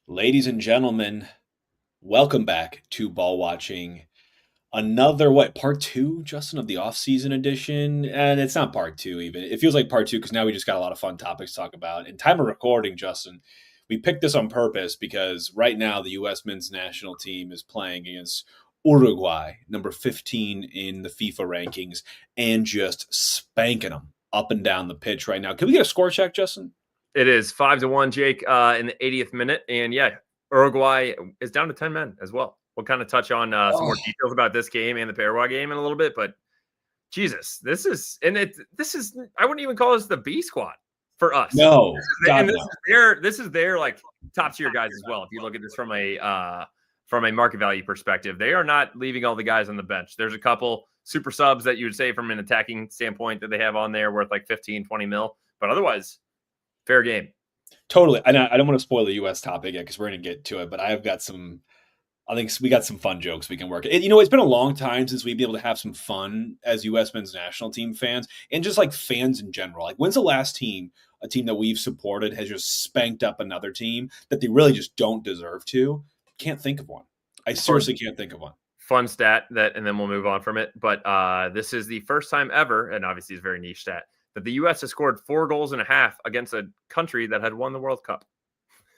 Ladies and gentlemen, welcome back to Ball Watching. Another, part two, Justin, of the off-season edition? And it's not part two even. It feels like part two because now we just got a lot of fun topics to talk about. In time of recording, Justin, we picked this on purpose because right now the U.S. men's national team is playing against Uruguay, number 15 in the FIFA rankings, and just spanking them up and down the pitch right now. Can we get a score check, Justin? It is 5-1, Jake, in the 80th minute. And yeah, Uruguay is down to 10 men as well. We'll kind of touch on some more details about this game and the Paraguay game in a little bit, but Jesus, this is, I wouldn't even call this the B squad for us. No, this is their like top tier guys as well. If you look at this from a market value perspective, they are not leaving all the guys on the bench. There's a couple super subs that you would say from an attacking standpoint that they have on there worth like 15, 20 mil, but otherwise, fair game. Totally. And I don't want to spoil the U.S. topic yet because we're going to get to it, but I think we got some fun jokes we can work. It's been a long time since we'd be able to have some fun as U.S. men's national team fans and just like fans in general. Like, when's the last team, a team that we've supported, has just spanked up another team that they really just don't deserve to? Can't think of one. I seriously can't think of one. Fun stat and then we'll move on from it. But this is the first time ever, and obviously it's a very niche stat, that the U.S. has scored 4 goals and a half against a country that had won the World Cup.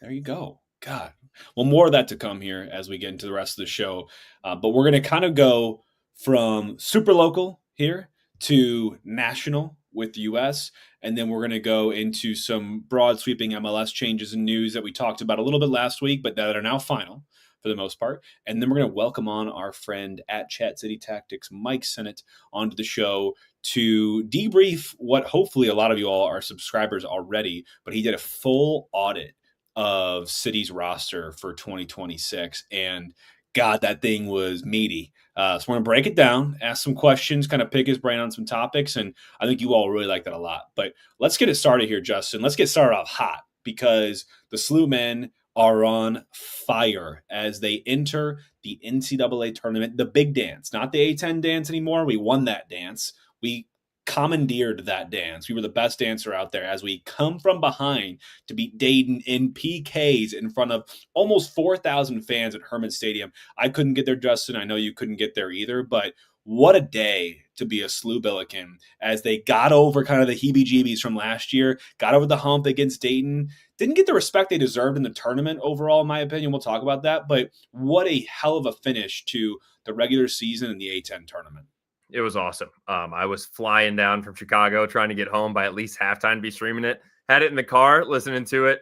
There you go. God. Well, more of that to come here as we get into the rest of the show. But we're going to kind of go from super local here to national with the U.S., and then we're going to go into some broad sweeping MLS changes and news that we talked about a little bit last week, but that are now final for the most part. And then we're going to welcome on our friend at Chat City Tactics, Mike Sinnott, onto the show to debrief what hopefully a lot of you all are subscribers already, but he did a full audit of City's roster for 2026. And God, that thing was meaty. So we're going to break it down, ask some questions, kind of pick his brain on some topics. And I think you all really like that a lot. But let's get it started here, Justin. Let's get started off hot because the SLU men are on fire as they enter the NCAA tournament, the big dance, not the A10 dance anymore. We won that dance. We commandeered that dance. We were the best dancer out there as we come from behind to beat Dayton in PKs in front of almost 4,000 fans at Herman Stadium. I couldn't get there, Justin. I know you couldn't get there either, but what a day to be a SLU Billiken as they got over kind of the heebie-jeebies from last year, got over the hump against Dayton, didn't get the respect they deserved in the tournament overall, in my opinion. We'll talk about that, but what a hell of a finish to the regular season and the A10 tournament. It was awesome. I was flying down from Chicago trying to get home by at least halftime to be streaming it. Had it in the car, listening to it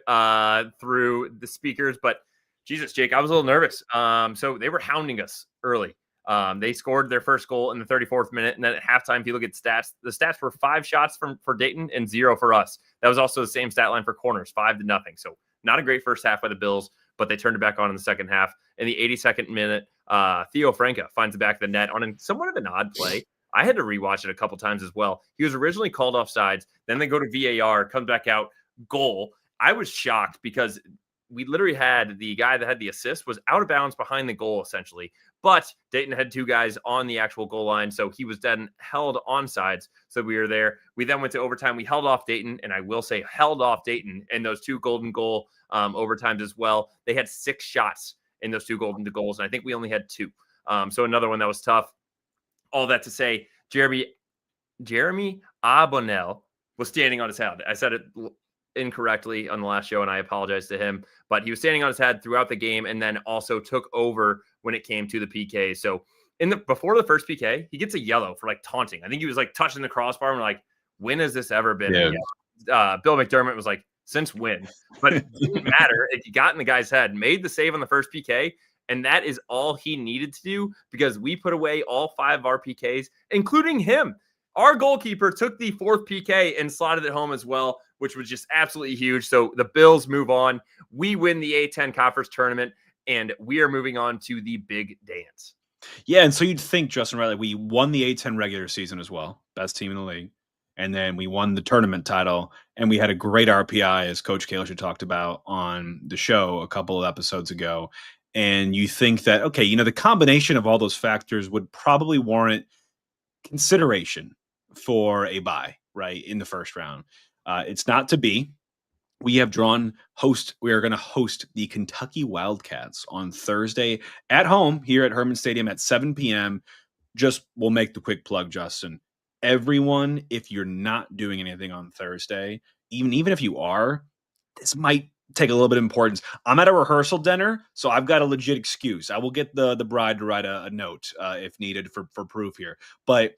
through the speakers. But Jesus, Jake, I was a little nervous. So they were hounding us early. They scored their first goal in the 34th minute. And then at halftime, if you look at stats, the stats were 5 shots for Dayton and 0 for us. That was also the same stat line for corners, 5-0. So not a great first half by the Bills, but they turned it back on in the second half. In the 82nd minute, Theo Franca finds the back of the net on somewhat of an odd play. I had to rewatch it a couple times as well. He was originally called offsides. Then they go to VAR, comes back out, goal. I was shocked because we literally had the guy that had the assist was out of bounds behind the goal, essentially. But Dayton had 2 guys on the actual goal line, so he was then held onside. So we were there. We then went to overtime. We held off Dayton, and I will say held off Dayton in those 2 golden goal overtimes as well. They had 6 shots in those 2 golden goals, and I think we only had 2. So another one that was tough. All that to say, Jeremy Abonel was standing on his head. I said it incorrectly on the last show, and I apologize to him. But he was standing on his head throughout the game, and then also took over when it came to the PK. So before the first PK, he gets a yellow for like taunting. I think he was like touching the crossbar and like, when has this ever been? Yeah. Bill McDermott was like, since when? But it didn't matter if he got in the guy's head, made the save on the first PK. And that is all he needed to do because we put away all 5 of our PKs, including him. Our goalkeeper took the 4th PK and slotted it home as well, which was just absolutely huge. So the Bills move on. We win the A10 conference tournament, and we are moving on to the big dance. Yeah, and so you'd think, Justin, right, like we won the A10 regular season as well, best team in the league. And then we won the tournament title, and we had a great RPI, as Coach Kalish talked about on the show a couple of episodes ago. And you think that, okay, the combination of all those factors would probably warrant consideration for a bye, right, in the first round. It's not to be. we have drawn host. We are going to host the Kentucky Wildcats on Thursday at home here at Herman Stadium at 7 p.m. Just we'll make the quick plug, Justin. Everyone, if you're not doing anything on Thursday, even if you are, this might take a little bit of importance. I'm at a rehearsal dinner, so I've got a legit excuse. I will get the bride to write a note if needed for proof here. But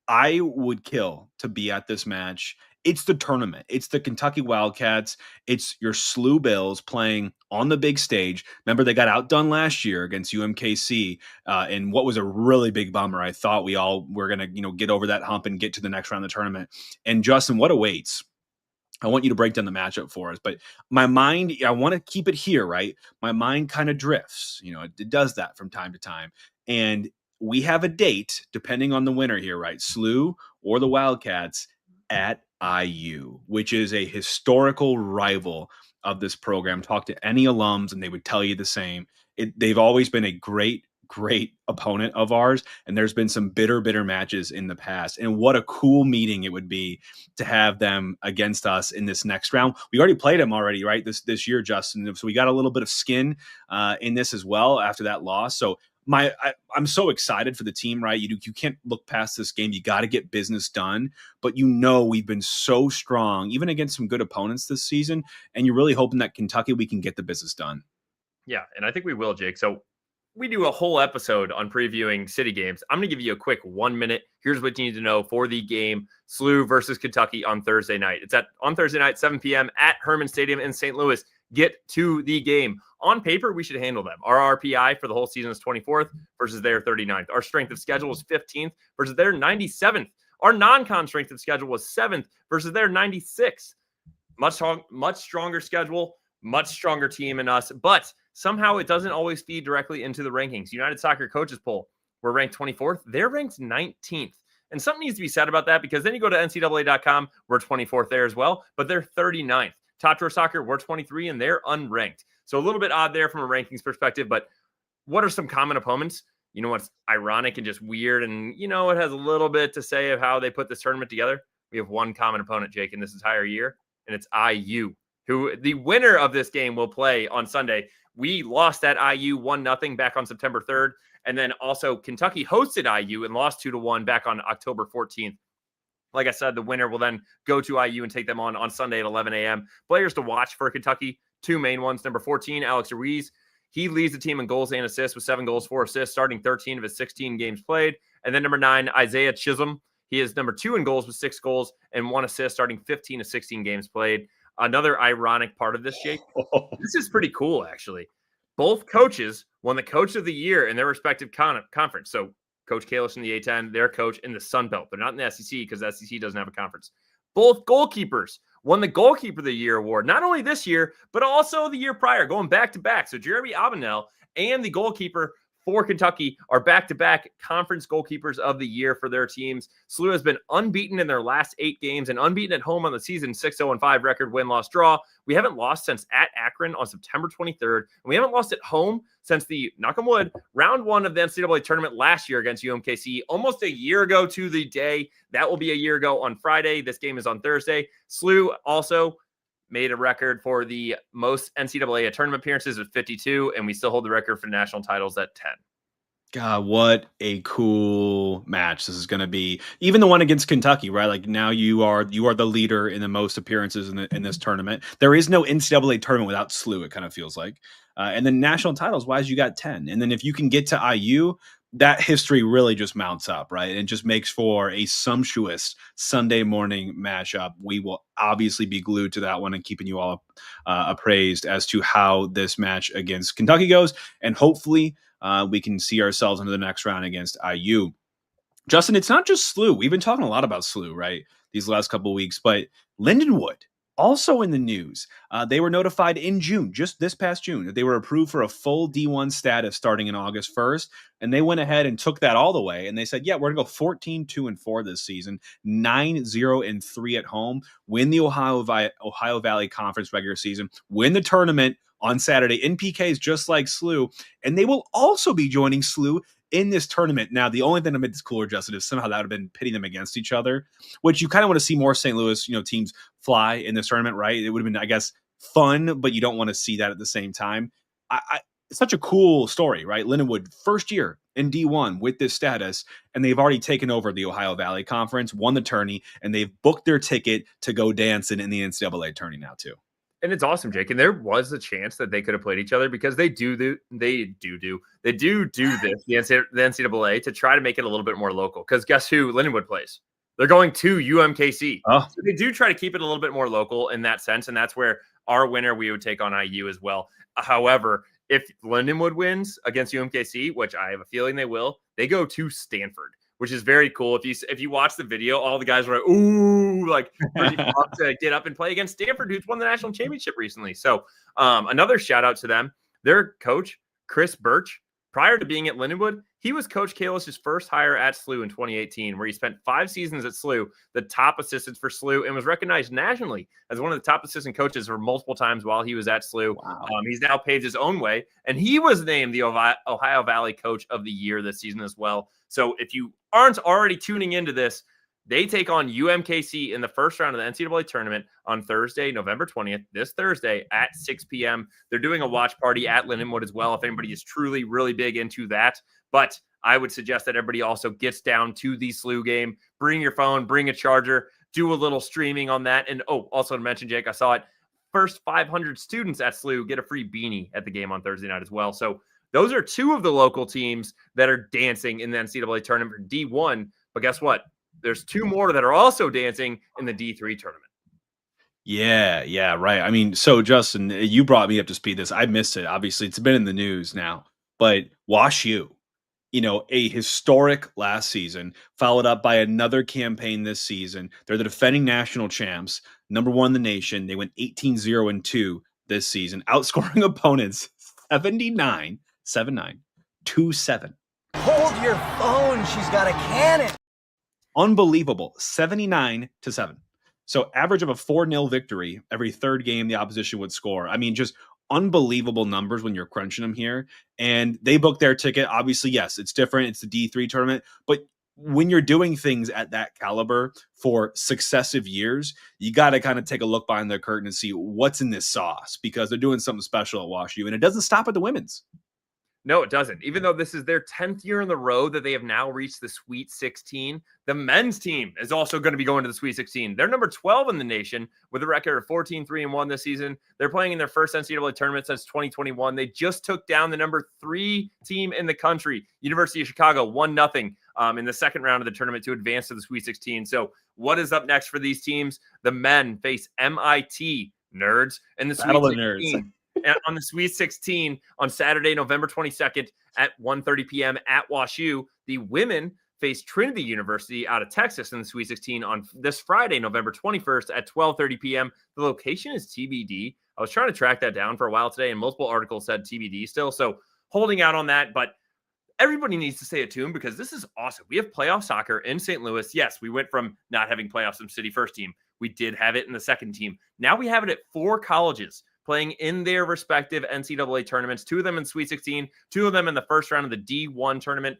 I would kill to be at this match. It's the tournament. It's the Kentucky Wildcats. It's your SLU Bills playing on the big stage. Remember, they got outdone last year against UMKC, and what was a really big bummer. I thought we all were going to, get over that hump and get to the next round of the tournament. And Justin, what awaits? I want you to break down the matchup for us, but my mind, I want to keep it here, right? My mind kind of drifts. It does that from time to time. And we have a date, depending on the winner here, right? SLU or the Wildcats at IU, which is a historical rival of this program. Talk to any alums and they would tell you the same. They've always been a great opponent of ours, and there's been some bitter matches in the past. And what a cool meeting it would be to have them against us in this next round. We already played them already, right? This year, Justin. So we got a little bit of skin in this as well after that loss. So I'm so excited for the team, right? You can't look past this game. You got to get business done. But we've been so strong, even against some good opponents this season. And you're really hoping that Kentucky, we can get the business done. Yeah, and I think we will, Jake. So we do a whole episode on previewing city games. I'm going to give you a quick 1 minute. Here's what you need to know for the game: SLU versus Kentucky on Thursday night. It's on Thursday night, 7 p.m. at Herman Stadium in St. Louis. Get to the game. On paper, we should handle them. Our RPI for the whole season is 24th versus their 39th. Our strength of schedule is 15th versus their 97th. Our non-con strength of schedule was 7th versus their 96th. Much stronger schedule, much stronger team in us, but somehow it doesn't always feed directly into the rankings. United Soccer Coaches Poll, we're ranked 24th. They're ranked 19th. And something needs to be said about that, because then you go to NCAA.com, we're 24th there as well, but they're 39th. Top Drawer Soccer, we're 23, and they're unranked. So a little bit odd there from a rankings perspective, but what are some common opponents? You know what's ironic and just weird, and it has a little bit to say of how they put this tournament together? We have one common opponent, Jake, in this entire year, and it's IU, who the winner of this game will play on Sunday. We lost at IU 1-0 back on September 3rd. And then also Kentucky hosted IU and lost 2-1 back on October 14th. Like I said, the winner will then go to IU and take them on Sunday at 11 a.m. Players to watch for Kentucky, two main ones. Number 14, Alex Ruiz. He leads the team in goals and assists with 7 goals, 4 assists, starting 13 of his 16 games played. And then number 9, Isaiah Chisholm. He is number 2 in goals with 6 goals and 1 assist, starting 15 of 16 games played. Another ironic part of this, Jake, this is pretty cool, actually. Both coaches won the Coach of the Year in their respective conference. So Coach Kalish in the A10, their coach in the Sun Belt. They're not in the SEC because the SEC doesn't have a conference. Both goalkeepers won the Goalkeeper of the Year award, not only this year, but also the year prior, going back to back. So Jeremy Abenel and the goalkeeper for Kentucky are back-to-back conference goalkeepers of the year for their teams. SLU has been unbeaten in their last 8 games and unbeaten at home on the season, 6-0-5 record, win-loss draw. We haven't lost since at Akron on September 23rd, and we haven't lost at home since the, knock on wood, round 1 of the NCAA tournament last year against UMKC, almost a year ago to the day. That will be a year ago on Friday. This game is on Thursday. SLU also made a record for the most NCAA tournament appearances with 52, and we still hold the record for national titles at 10. God, what a cool match this is going to be. Even the one against Kentucky, right? Like now you are the leader in the most appearances in this tournament. There is no NCAA tournament without SLU, it kind of feels like. And then national titles wise, you got 10. And then if you can get to IU, that history really just mounts up, right? And just makes for a sumptuous Sunday morning matchup. We will obviously be glued to that one and keeping you all appraised as to how this match against Kentucky goes. And hopefully we can see ourselves into the next round against IU. Justin, it's not just SLU. We've been talking a lot about SLU, right, these last couple of weeks, but Lindenwood, also in the news. They were notified in June, just this past June, that they were approved for a full D1 status starting in August 1st. And they went ahead and took that all the way. And they said, yeah, we're going to go 14-2-4 this season, 9-0-3 at home, win the Ohio Valley Conference regular season, win the tournament on Saturday in PKs, just like SLU. And they will also be joining SLU in this tournament. Now, the only thing that made this cooler, Justin, is somehow that would have been pitting them against each other, which you kind of want to see more St. Louis, teams fly in this tournament, right? It would have been, I guess, fun, but you don't want to see that at the same time. It's such a cool story, right? Lindenwood, first year in D1 with this status, and they've already taken over the Ohio Valley Conference, won the tourney, and they've booked their ticket to go dancing in the NCAA tourney now too. And it's awesome, Jake. And there was a chance that they could have played each other because they do this, the NCAA, to try to make it a little bit more local. Because guess who Lindenwood plays? They're going to UMKC. Oh. So they do try to keep it a little bit more local in that sense. And that's where our winner, we would take on IU as well. However, if Lindenwood wins against UMKC, which I have a feeling they will, they go to Stanford, which is very cool. If you watch the video, all the guys were like, ooh, like ready to get up and play against Stanford, who's won the national championship recently. So another shout out to them. Their coach, Chris Birch, prior to being at Lindenwood, he was Coach Kalish's first hire at SLU in 2018, where he spent 5 seasons at SLU, the top assistant for SLU, and was recognized nationally as one of the top assistant coaches for multiple times while he was at SLU. Wow. He's now paved his own way, and he was named the Ohio Valley Coach of the Year this season as well. So if you aren't already tuning into this, they take on UMKC in the first round of the NCAA tournament on Thursday, November 20th, this Thursday at 6 p.m. They're doing a watch party at Lindenwood as well, if anybody is truly really big into that. But I would suggest that everybody also gets down to the SLU game. Bring your phone, bring a charger, do a little streaming on that. And also to mention, Jake, I saw it, first 500 students at SLU get a free beanie at the game on Thursday night as well. So those are 2 of the local teams that are dancing in the NCAA tournament for D1. But guess what? There's 2 more that are also dancing in the D3 tournament. Yeah, right. I mean, so Justin, you brought me up to speed this. I missed it. Obviously, it's been in the news now. But Wash U, a historic last season, followed up by another campaign this season. They're the defending national champs, number 1 in the nation. They went 18-0-2 this season, outscoring opponents 79-7-9, 2-7. Hold your phone. She's got a cannon. Unbelievable. 79-7. So average of a 4-0 victory every third game the opposition would score. I mean, just unbelievable numbers when you're crunching them here. And they booked their ticket. Obviously, yes, it's different. It's the D3 tournament. But when you're doing things at that caliber for successive years, you got to kind of take a look behind the curtain and see what's in this sauce, because they're doing something special at Wash U. And it doesn't stop at the women's. No, it doesn't. Even though this is their 10th year in the row that they have now reached the Sweet 16, the men's team is also going to be going to the Sweet 16. They're number 12 in the nation with a record of 14-3-1 this season. They're playing in their first NCAA tournament since 2021. They just took down the number 3 team in the country, University of Chicago, 1-0 in the second round of the tournament to advance to the Sweet 16. So what is up next for these teams? The men face MIT, nerds, in the Sweet 16. And on the Sweet 16 on Saturday, November 22nd at 1:30 p.m. at Wash U. The women face Trinity University out of Texas in the Sweet 16 on this Friday, November 21st at 12:30 p.m. The location is TBD. I was trying to track that down for a while today, and multiple articles said TBD still. So holding out on that, but everybody needs to stay attuned because this is awesome. We have playoff soccer in St. Louis. Yes, we went from not having playoffs in City First team. We did have it in the second team. Now we have it at 4 colleges playing in their respective NCAA tournaments, 2 of them in Sweet 16, 2 of them in the first round of the D1 tournament.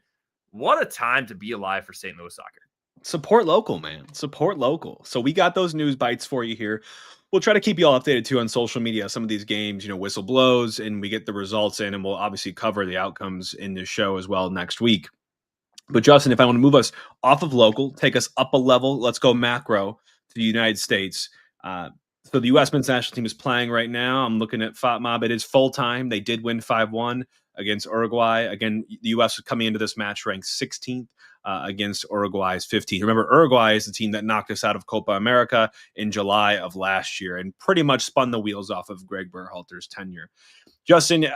What a time to be alive for St. Louis soccer. Support local, man. Support local. So we got those news bites for you here. We'll try to keep you all updated too on social media. Some of these games, whistle blows and we get the results in, and we'll obviously cover the outcomes in this show as well next week. But Justin, if I want to move us off of local, take us up a level, let's go macro to the United States. So the U.S. men's national team is playing right now. I'm looking at FOTMOB. It is full-time. They did win 5-1 against Uruguay. Again, the U.S. is coming into this match ranked 16th against Uruguay's 15th. Remember, Uruguay is the team that knocked us out of Copa America in July of last year and pretty much spun the wheels off of Greg Berhalter's tenure. Justin,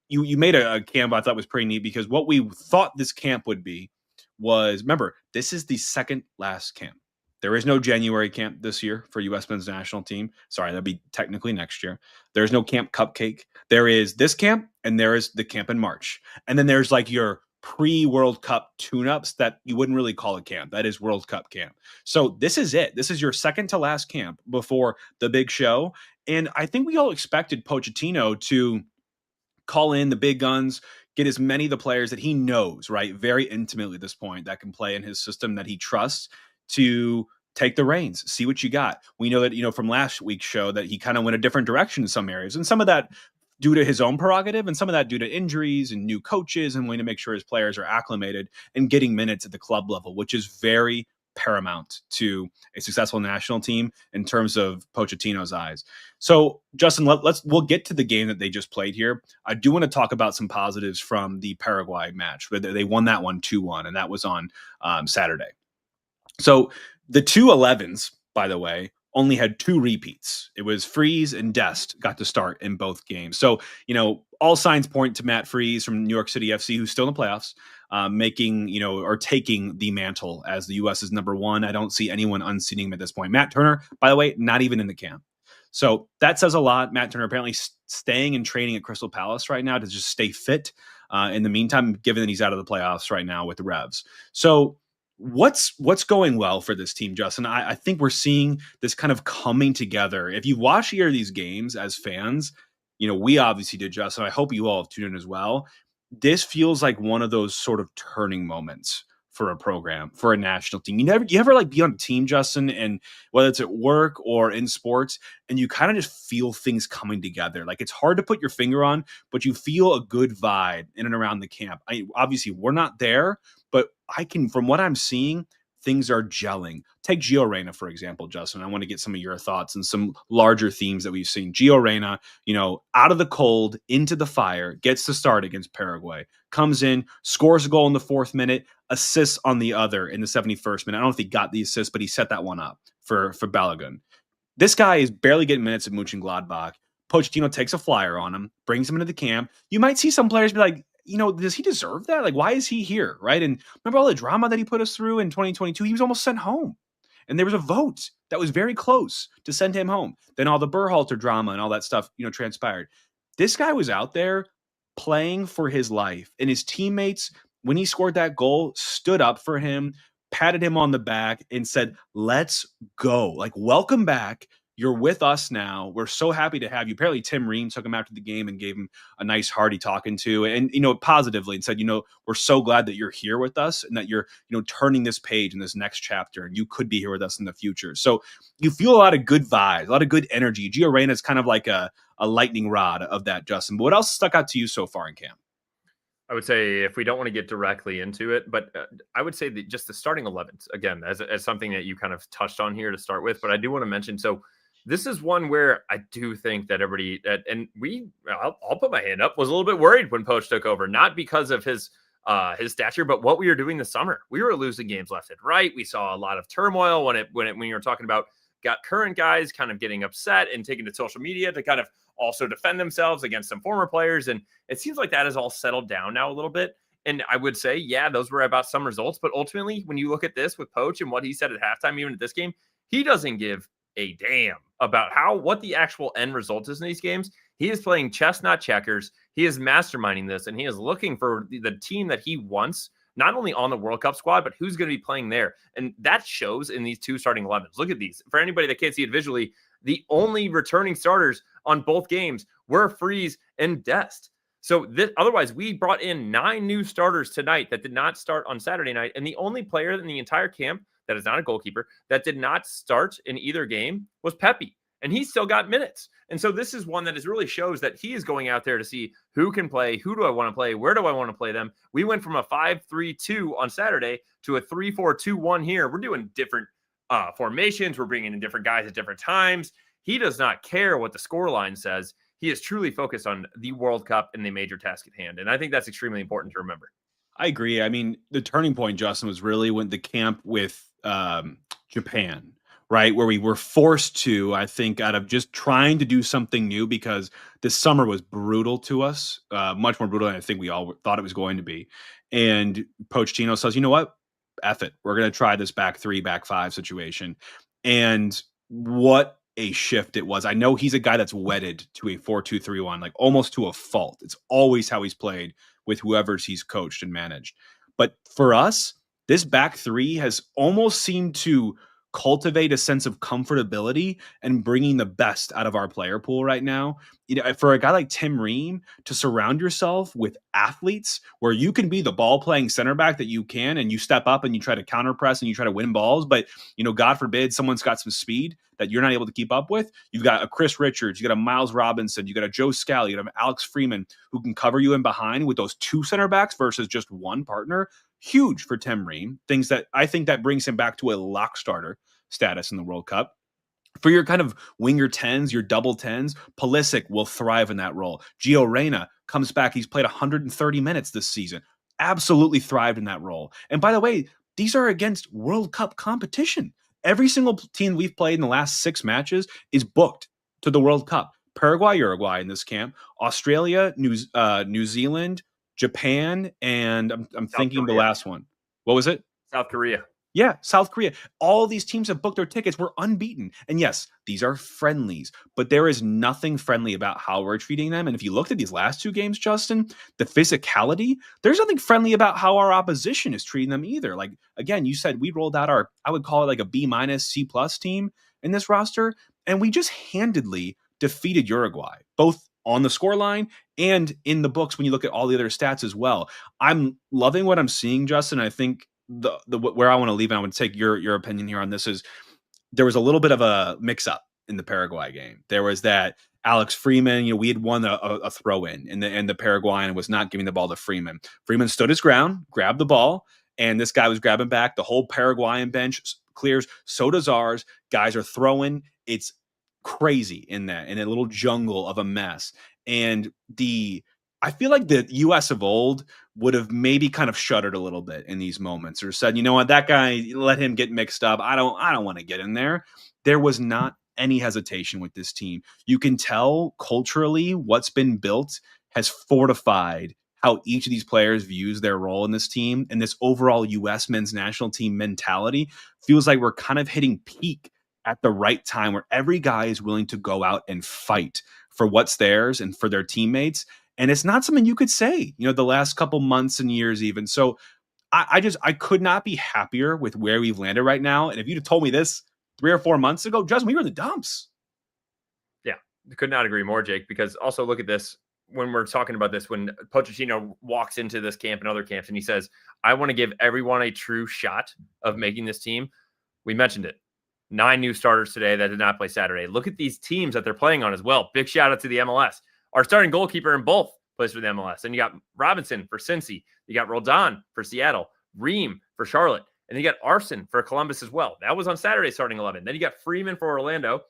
you made a camp I thought was pretty neat, because what we thought this camp would be was, remember, this is the second last camp. There is no January camp this year for U.S. men's national team. Sorry, that'd be technically next year. There's no Camp Cupcake. There is this camp, and there is the camp in March. And then there's like your pre-World Cup tune-ups that you wouldn't really call a camp. That is World Cup camp. So this is it. This is your second to last camp before the big show. And I think we all expected Pochettino to call in the big guns, get as many of the players that he knows, right, very intimately at this point, that can play in his system, that he trusts, to take the reins, see what you got. We know that, from last week's show that he kind of went a different direction in some areas, and some of that due to his own prerogative and some of that due to injuries and new coaches and wanting to make sure his players are acclimated and getting minutes at the club level, which is very paramount to a successful national team in terms of Pochettino's eyes. So, Justin, we'll get to the game that they just played here. I do want to talk about some positives from the Paraguay match. They won that one 2-1, and that was on Saturday. So the 2-11s, by the way, only had 2 repeats. It was Freeze and Dest got to start in both games. So, all signs point to Matt Freeze from New York City FC, who's still in the playoffs, making, or taking the mantle as the U.S.'s number 1. I don't see anyone unseating him at this point. Matt Turner, by the way, not even in the camp. So that says a lot. Matt Turner apparently staying and training at Crystal Palace right now to just stay fit in the meantime, given that he's out of the playoffs right now with the Revs. So what's going well for this team, Justin? I think we're seeing this kind of coming together. If you watch either of these games as fans, we obviously did, Justin. I hope you all have tuned in as well. This feels like one of those sort of turning moments for a program, for a national team. You ever like be on a team, Justin, and whether it's at work or in sports, and you kind of just feel things coming together. Like, it's hard to put your finger on, but you feel a good vibe in and around the camp. Obviously, we're not there, but from what I'm seeing, things are gelling. Take Gio Reyna, for example, Justin. I want to get some of your thoughts and some larger themes that we've seen. Gio Reyna, out of the cold, into the fire, gets to start against Paraguay, comes in, scores a goal in the 4th minute, assists on the other in the 71st minute. I don't know if he got the assist, but he set that one up for Balogun. This guy is barely getting minutes at Mönchengladbach. Pochettino takes a flyer on him, brings him into the camp. You might see some players be like, does he deserve that? Like, why is he here, right? And remember all the drama that he put us through in 2022? He was almost sent home. And there was a vote that was very close to send him home. Then all the Berhalter drama and all that stuff, transpired. This guy was out there playing for his life. And his teammates, when he scored that goal, stood up for him, patted him on the back, and said, let's go. Like, welcome back. You're with us now. We're so happy to have you. Apparently, Tim Ream took him after the game and gave him a nice hearty talking to, and positively, and said, we're so glad that you're here with us and that you're turning this page in this next chapter, and you could be here with us in the future. So you feel a lot of good vibes, a lot of good energy. Gio Reyna is kind of like a lightning rod of that, Justin. But what else stuck out to you so far in camp? I would say, if we don't want to get directly into it, but I would say that just the starting 11s, again, as something that you kind of touched on here to start with, but I do want to mention, so this is one where I do think that everybody, and I'll put my hand up, was a little bit worried when Poach took over, not because of his stature, but what we were doing this summer. We were losing games left and right. We saw a lot of turmoil when you were talking about current guys kind of getting upset and taking to social media to kind of also defend themselves against some former players. And it seems like that has all settled down now a little bit. And I would say, yeah, those were about some results. But ultimately, when you look at this with Poach and what he said at halftime, even at this game, he doesn't give a damn about what the actual end result is in these games. He is playing chess, not checkers. He is masterminding this, and he is looking for the team that he wants, not only on the World Cup squad, but who's going to be playing there. And that shows in these 2 starting 11s. Look at these. For anybody that can't see it visually, the only returning starters on both games were Freeze and Dest. So otherwise, we brought in 9 new starters tonight that did not start on Saturday night. And the only player in the entire camp that is not a goalkeeper that did not start in either game was Pepe. And he still got minutes. And so this is one that really shows that he is going out there to see who can play, who do I want to play, where do I want to play them. We went from a 5-3-2 on Saturday to a 3-4-2-1 here. We're doing different formations. We're bringing in different guys at different times. He does not care what the scoreline says. He is truly focused on the World Cup and the major task at hand. And I think that's extremely important to remember. I agree. I mean, the turning point, Justin, was really when the camp with Japan, right? Where we were forced to, I think, out of just trying to do something new, because this summer was brutal to us, much more brutal than I think we all thought it was going to be. And Pochettino says, you know what? F it. We're going to try this back 3, back 5 situation. And what a shift it was. I know he's a guy that's wedded to a 4-2-3-1, like almost to a fault. It's always how he's played with whoever's he's coached and managed. But for us, this back 3 has almost seemed to cultivate a sense of comfortability and bringing the best out of our player pool right now. for a guy like Tim Ream to surround yourself with athletes where you can be the ball playing center back that you can, and you step up and you try to counter press and you try to win balls. But, God forbid someone's got some speed that you're not able to keep up with. You've got a Chris Richards, you got a Miles Robinson, you got a Joe Scally, you got an Alex Freeman who can cover you in behind with those two center backs versus just one partner. Huge for Tim Ream. Things that I think that brings him back to a lock starter status in the World Cup. For your kind of winger 10s, your double 10s, Pulisic will thrive in that role. Gio Reyna comes back. He's played 130 minutes this season. Absolutely thrived in that role. And by the way, these are against World Cup competition. Every single team we've played in the last 6 matches is booked to the World Cup. Paraguay, Uruguay in this camp, Australia, New Zealand, Japan, and I'm thinking Korea. the last one. What was it? South Korea. Yeah, South Korea. All these teams have booked their tickets. We're unbeaten. And yes, these are friendlies, but there is nothing friendly about how we're treating them. And if you looked at these last 2 games, Justin, the physicality, there's nothing friendly about how our opposition is treating them either. Like, again, you said we rolled out I would call it like a B-, C+ team in this roster, and we just handedly defeated Uruguay, both on the scoreline and in the books when you look at all the other stats as well. I'm loving what I'm seeing, Justin. I think the where I want to leave, and I want to take your opinion here on this, is there was a little bit of a mix up in the Paraguay game. There was that Alex Freeman, we had won a throw in the Paraguayan and was not giving the ball to Freeman. Freeman stood his ground, grabbed the ball, and this guy was grabbing back. The whole Paraguayan bench clears. So does ours. Guys are throwing. It's crazy in a little jungle of a mess. And I feel like the U.S. of old would have maybe kind of shuddered a little bit in these moments, or said, you know what, that guy, let him get mixed up. I don't want to get in there. There was not any hesitation with this team. You can tell culturally what's been built has fortified how each of these players views their role in this team, and this overall U.S. men's national team mentality feels like we're kind of hitting peak at the right time, where every guy is willing to go out and fight for what's theirs and for their teammates. And it's not something you could say, the last couple months and years even. So I could not be happier with where we've landed right now. And if you'd have told me this 3 or 4 months ago, Justin, we were in the dumps. Yeah, could not agree more, Jake, because also look at this. When we're talking about this, when Pochettino walks into this camp and other camps and he says, I want to give everyone a true shot of making this team. We mentioned it. 9 new starters today that did not play Saturday. Look at these teams that they're playing on as well. Big shout out to the MLS. Our starting goalkeeper in both plays for the MLS. And you got Robinson for Cincy. You got Roldan for Seattle. Ream for Charlotte. And then you got Arson for Columbus as well. That was on Saturday starting 11. Then you got Freeman for Orlando.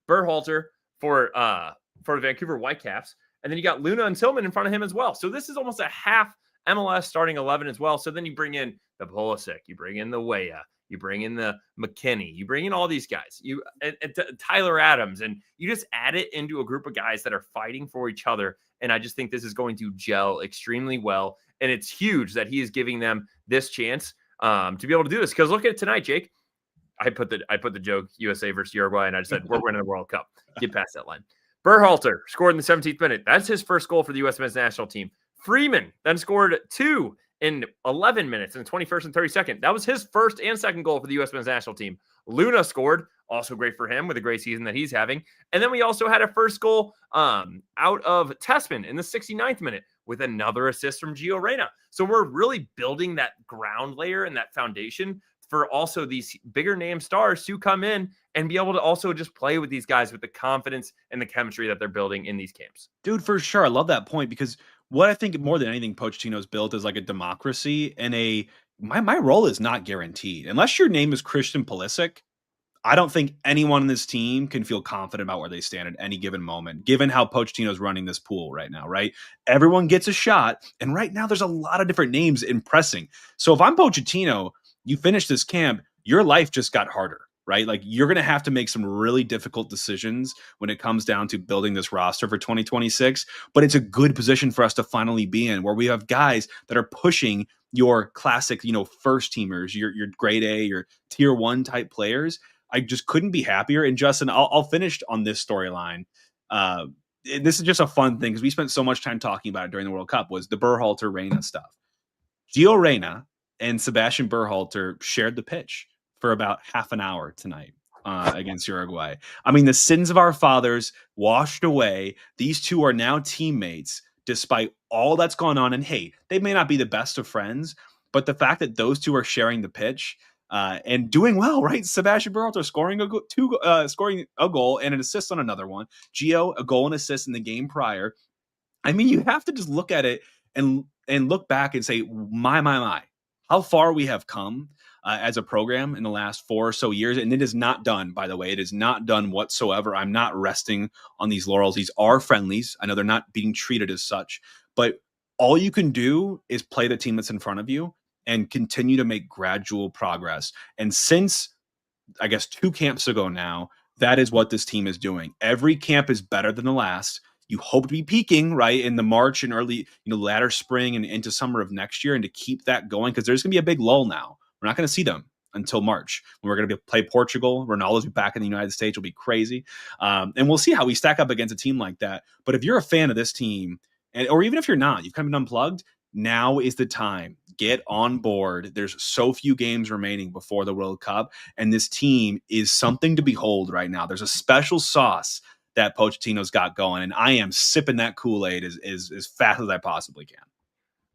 Berhalter for the Vancouver Whitecaps. And then you got Luna and Tillman in front of him as well. So this is almost a half MLS starting 11 as well. So then you bring in the Pulisic. You bring in the Weah. You bring in the McKinney. You bring in all these guys. And Tyler Adams, and you just add it into a group of guys that are fighting for each other. And I just think this is going to gel extremely well. And it's huge that he is giving them this chance to be able to do this. Because look at it tonight, Jake. I put the joke USA versus Uruguay, and I just said we're winning the World Cup. Get past that line. Berhalter scored in the 17th minute. That's his first goal for the U.S. men's national team. Freeman then scored 2 in 11 minutes in the 21st and 32nd. That was his first and second goal for the U.S. men's national team. Luna scored, also great for him with a great season that he's having. And then we also had a first goal out of Tessman in the 69th minute with another assist from Gio Reyna. So we're really building that ground layer and that foundation for also these bigger name stars to come in and be able to also just play with these guys with the confidence and the chemistry that they're building in these camps. Dude, for sure. I love that point, because what I think more than anything Pochettino's built is like a democracy, and my role is not guaranteed. Unless your name is Christian Pulisic, I don't think anyone in this team can feel confident about where they stand at any given moment, given how Pochettino's running this pool right now, right? Everyone gets a shot, and right now there's a lot of different names impressing. So if I'm Pochettino, you finish this camp, your life just got harder, right? Like, you're going to have to make some really difficult decisions when it comes down to building this roster for 2026. But it's a good position for us to finally be in, where we have guys that are pushing your classic, first teamers, your grade A, your tier 1 type players. I just couldn't be happier. And Justin, I'll finish on this storyline. This is just a fun thing because we spent so much time talking about it during the World Cup, was the Berhalter Reyna stuff. Gio Reyna and Sebastian Berhalter shared the pitch for about half an hour tonight. against Uruguay. I mean, the sins of our fathers washed away. These two are now teammates despite all that's gone on. And hey, they may not be the best of friends, but the fact that those two are sharing the pitch and doing well, right? Sebastian Berhalter scoring scoring a goal and an assist on another one. Gio, a goal and assist in the game prior. I mean, you have to just look at it and look back and say, my, how far we have come as a program in the last 4 or so years. And it is not done, by the way. It is not done whatsoever. I'm not resting on these laurels. These are friendlies. I know they're not being treated as such, but all you can do is play the team that's in front of you and continue to make gradual progress. And since, I guess, 2 camps ago now, that is what this team is doing. Every camp is better than the last. You hope to be peaking, right, in the March and early, latter spring and into summer of next year, and to keep that going, because there's going to be a big lull now. We're not going to see them until March, when we're going to play Portugal. Ronaldo's back in the United States. It'll be crazy. And we'll see how we stack up against a team like that. But if you're a fan of this team, or even if you're not, you've kind of been unplugged, now is the time. Get on board. There's so few games remaining before the World Cup, and this team is something to behold right now. There's a special sauce that Pochettino's got going, and I am sipping that Kool-Aid as fast as I possibly can.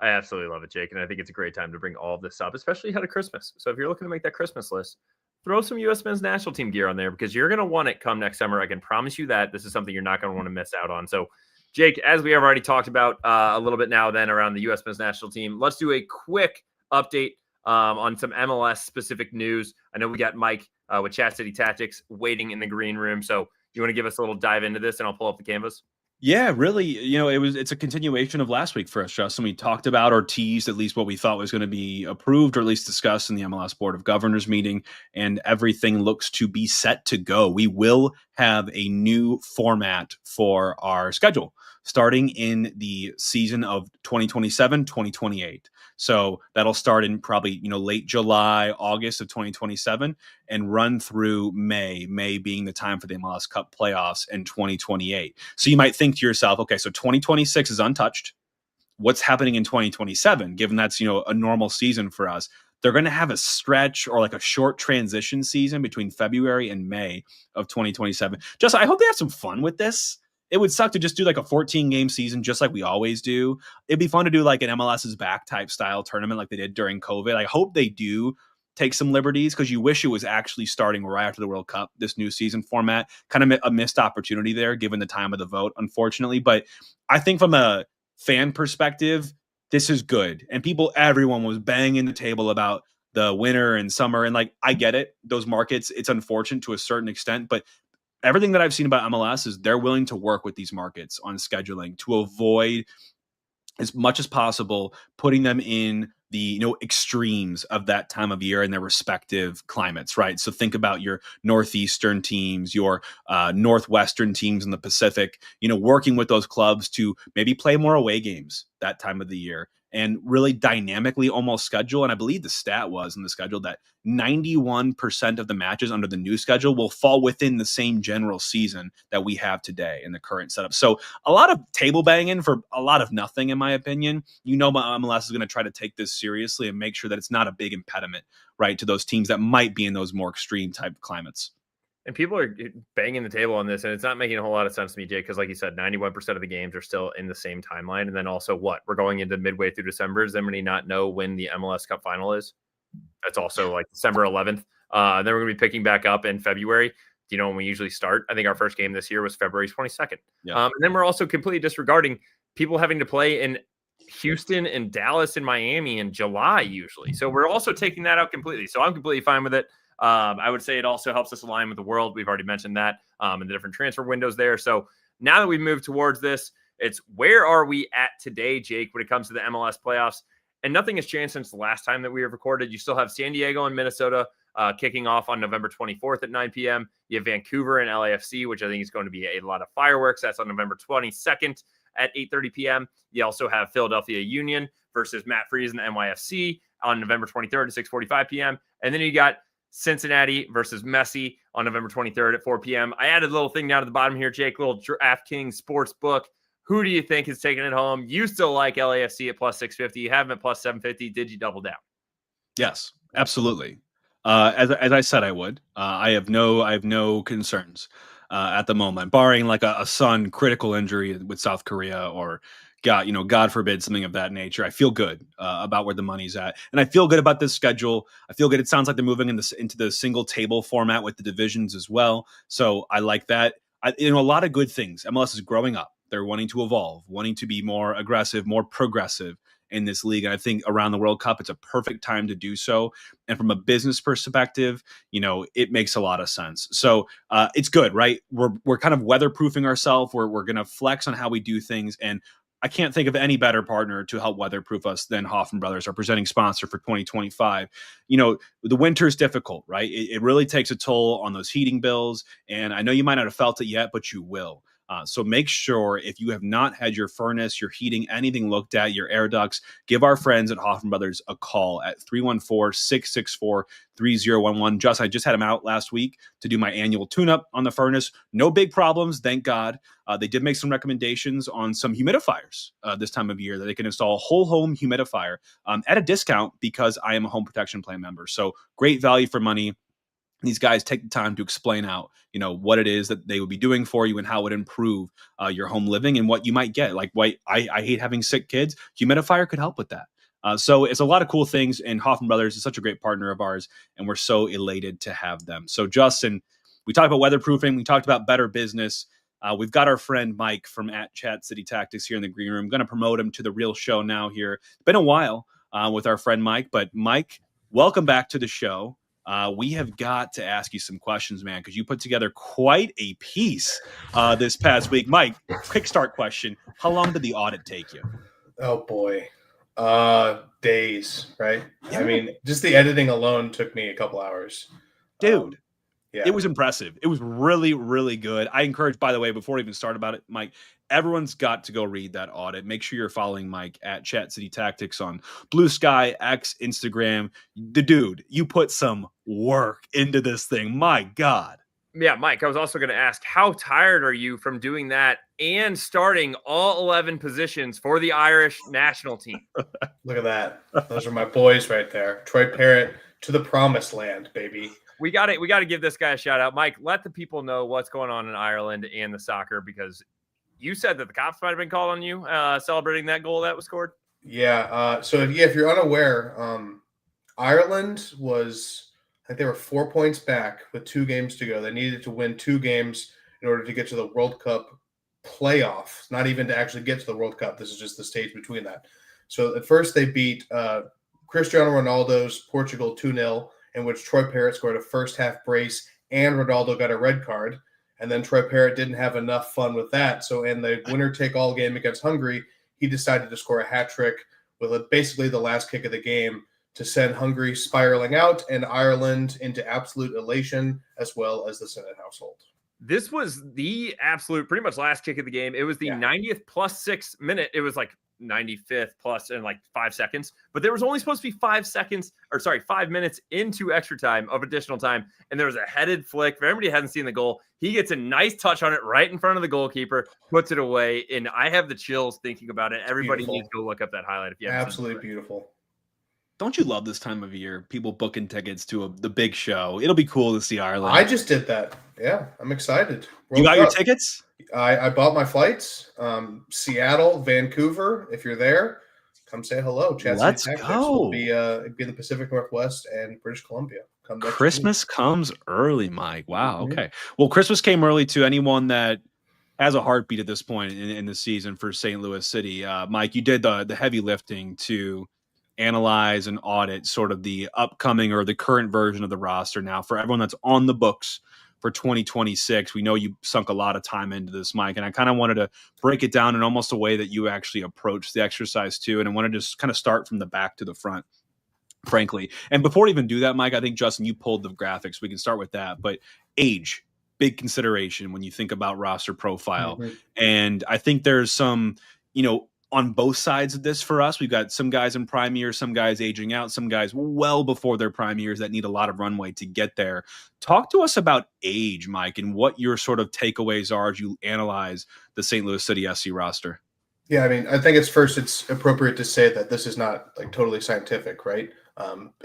I absolutely love it, Jake, and I think it's a great time to bring all of this up, especially ahead of Christmas. So if you're looking to make that Christmas list, throw some U.S. men's national team gear on there, because you're going to want it come next summer. I can promise you that. This is something you're not going to want to miss out on. So, Jake, as we have already talked about a little bit now then around the U.S. men's national team, let's do a quick update on some MLS-specific news. I know we got Mike with Chat City Tactics waiting in the green room, so you want to give us a little dive into this, and I'll pull up the canvas? Yeah, really. It's a continuation of last week for us, Justin. We talked about or teased at least what we thought was going to be approved or at least discussed in the MLS Board of Governors meeting, and everything looks to be set to go. We will have a new format for our schedule starting in the season of 2027-2028. So that'll start in probably, late July, August of 2027 and run through May being the time for the MLS Cup playoffs in 2028. So you might think to yourself, okay, so 2026 is untouched. What's happening in 2027, given that's, a normal season for us? They're going to have a stretch or like a short transition season between February and May of 2027. Just, I hope they have some fun with this. It would suck to just do like a 14-game season just like we always do. It'd be fun to do like an MLS's back type style tournament like they did during COVID. I hope they do take some liberties, because you wish it was actually starting right after the World Cup, this new season format. Kind of a missed opportunity there given the time of the vote, unfortunately. But I think from a fan perspective, this is good. And everyone was banging the table about the winter and summer. And like, I get it. Those markets, it's unfortunate to a certain extent, but everything that I've seen about MLS is they're willing to work with these markets on scheduling to avoid as much as possible putting them in the extremes of that time of year in their respective climates, right? So think about your northeastern teams, your northwestern teams in the Pacific, working with those clubs to maybe play more away games that time of the year and really dynamically almost schedule. And I believe the stat was in the schedule that 91% of the matches under the new schedule will fall within the same general season that we have today in the current setup. So a lot of table banging for a lot of nothing, in my opinion. MLS is going to try to take this seriously and make sure that it's not a big impediment, right, to those teams that might be in those more extreme type climates. And people are banging the table on this, and it's not making a whole lot of sense to me, Jake, because like you said, 91% of the games are still in the same timeline. And then also we're going into midway through December. Does anybody not know when the MLS Cup final is? That's also like December 11th. Then we're going to be picking back up in February. Do you know when we usually start? I think our first game this year was February 22nd. Yeah. And then we're also completely disregarding people having to play in Houston and Dallas and Miami in July usually. So we're also taking that out completely. So I'm completely fine with it. I would say it also helps us align with the world. We've already mentioned that and the different transfer windows there. So now that we've moved towards this, it's where are we at today, Jake, when it comes to the MLS playoffs? And nothing has changed since the last time that we have recorded. You still have San Diego and Minnesota kicking off on November 24th at 9 p.m. You have Vancouver and LAFC, which I think is going to be a lot of fireworks. That's on November 22nd at 8:30 p.m. You also have Philadelphia Union versus Matt Freese and the NYFC on November 23rd at 6:45 p.m. And then you got Cincinnati versus Messi on November 23rd at 4 p.m. I added a little thing down at the bottom here, Jake, little DraftKings sports book. Who do you think is taking it home? You still like LAFC at plus 650. You have them at plus 750. Did you double down? Yes, absolutely. As I said, I would. I have no concerns at the moment, barring like a sudden critical injury with South Korea or God forbid, something of that nature. I feel good about where the money's at, and I feel good about this schedule. I feel good. It sounds like they're moving into the single table format with the divisions as well. So I like that. A lot of good things. MLS is growing up. They're wanting to evolve, wanting to be more aggressive, more progressive in this league. And I think around the World Cup, it's a perfect time to do so. And from a business perspective, it makes a lot of sense. So it's good, right? We're kind of weatherproofing ourselves. We're going to flex on how we do things. And I can't think of any better partner to help weatherproof us than Hoffman Brothers, our presenting sponsor for 2025. The winter's difficult, right? It really takes a toll on those heating bills. And I know you might not have felt it yet, but you will. So make sure if you have not had your furnace, your heating, anything looked at, your air ducts, give our friends at Hoffman Brothers a call at 314-664-3011. Justin, I just had them out last week to do my annual tune-up on the furnace. No big problems, thank God. They did make some recommendations on some humidifiers this time of year that they can install a whole home humidifier at a discount because I am a home protection plan member. So great value for money. These guys take the time to explain out, what it is that they would be doing for you and how it would improve your home living and what you might get. Like, I hate having sick kids. Humidifier could help with that. So it's a lot of cool things. And Hoffman Brothers is such a great partner of ours, and we're so elated to have them. So, Justin, we talked about weatherproofing. We talked about better business. We've got our friend Mike from @Chat City Tactics here in the green room. I'm going to promote him to the real show now here. It's been a while with our friend Mike, but Mike, welcome back to the show. We have got to ask you some questions, man, because you put together quite a piece this past week. Mike, quick start question. How long did the audit take you? Oh, boy. Days, right? Yeah. I mean, just the editing alone took me a couple hours. Dude, yeah. It was impressive. It was really, really good. I encourage, by the way, before we even start about it, Mike, everyone's got to go read that audit. Make sure you're following Mike at Chat City Tactics on Blue Sky, X, Instagram. The dude, you put some work into this thing. My God. Yeah, Mike, I was also going to ask, how tired are you from doing that and starting all 11 positions for the Irish national team? Look at that. Those are my boys right there. Troy Parrott to the promised land, baby. We got to give this guy a shout out. Mike, let the people know what's going on in Ireland and the soccer, because you said that the cops might have been called on you celebrating that goal that was scored. Yeah. So if you're unaware, Ireland was, I think they were 4 points back with 2 games to go. They needed to win 2 games in order to get to the World Cup playoffs, not even to actually get to the World Cup. This is just the stage between that. So at first they beat Cristiano Ronaldo's Portugal 2-0, in which Troy Parrott scored a first half brace and Ronaldo got a red card. And then Troy Parrott didn't have enough fun with that. So in the winner-take-all game against Hungary, he decided to score a hat trick with basically the last kick of the game to send Hungary spiraling out and Ireland into absolute elation, as well as the Sinnott household. This was the absolute pretty much last kick of the game. It was the 90th plus 6 minute. It was like 95th plus in like 5 seconds, but there was only supposed to be 5 minutes into extra time of additional time. And there was a headed flick. For everybody who hasn't seen the goal, he gets a nice touch on it right in front of the goalkeeper, puts it away. And I have the chills thinking about it. Everybody needs to go look up that highlight. If you haven't Absolutely seen it. Beautiful. Don't you love this time of year? People booking tickets to the big show. It'll be cool to see Ireland. I just did that. Yeah, I'm excited. You got your tickets? I bought my flights. Seattle, Vancouver. If you're there, come say hello. Let's go. We'll be in the Pacific Northwest and British Columbia. Christmas comes early, Mike. Wow. Mm-hmm. Okay. Well, Christmas came early to anyone that has a heartbeat at this point in the season for St. Louis City. Mike, you did the heavy lifting to analyze and audit sort of the upcoming or the current version of the roster now for everyone that's on the books for 2026. We know you sunk a lot of time into this, Mike, and I kind of wanted to break it down in almost a way that you actually approach the exercise too. And I want to just kind of start from the back to the front, frankly. And before we even do that, Mike, I think, Justin, you pulled the graphics. We can start with that. But age, big consideration when you think about roster profile. Mm-hmm. And I think there's some, on both sides of this for us. We've got some guys in prime years, some guys aging out, some guys well before their prime years that need a lot of runway to get there. Talk to us about age, Mike, and what your sort of takeaways are as you analyze the St. Louis City SC roster. Yeah, I mean, I think it's appropriate to say that this is not like totally scientific, right?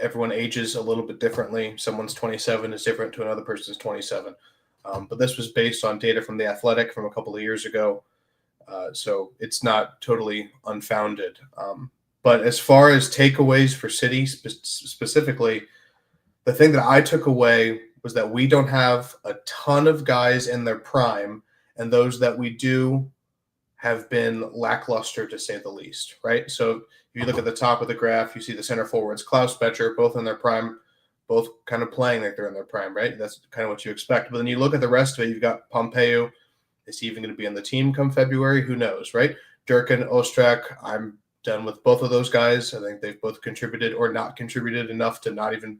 Everyone ages a little bit differently. Someone's 27 is different to another person's 27. But this was based on data from The Athletic from a couple of years ago. So it's not totally unfounded. But as far as takeaways for City specifically, the thing that I took away was that we don't have a ton of guys in their prime, and those that we do have been lackluster, to say the least, right? So if you look at the top of the graph, you see the center forwards, Klaus, Becher, both in their prime, both kind of playing like they're in their prime, right? That's kind of what you expect. But then you look at the rest of it, you've got Pompeu. Is he even going to be on the team come February? Who knows, right? Durkin, Ostrak, I'm done with both of those guys. I think they've both contributed or not contributed enough to not even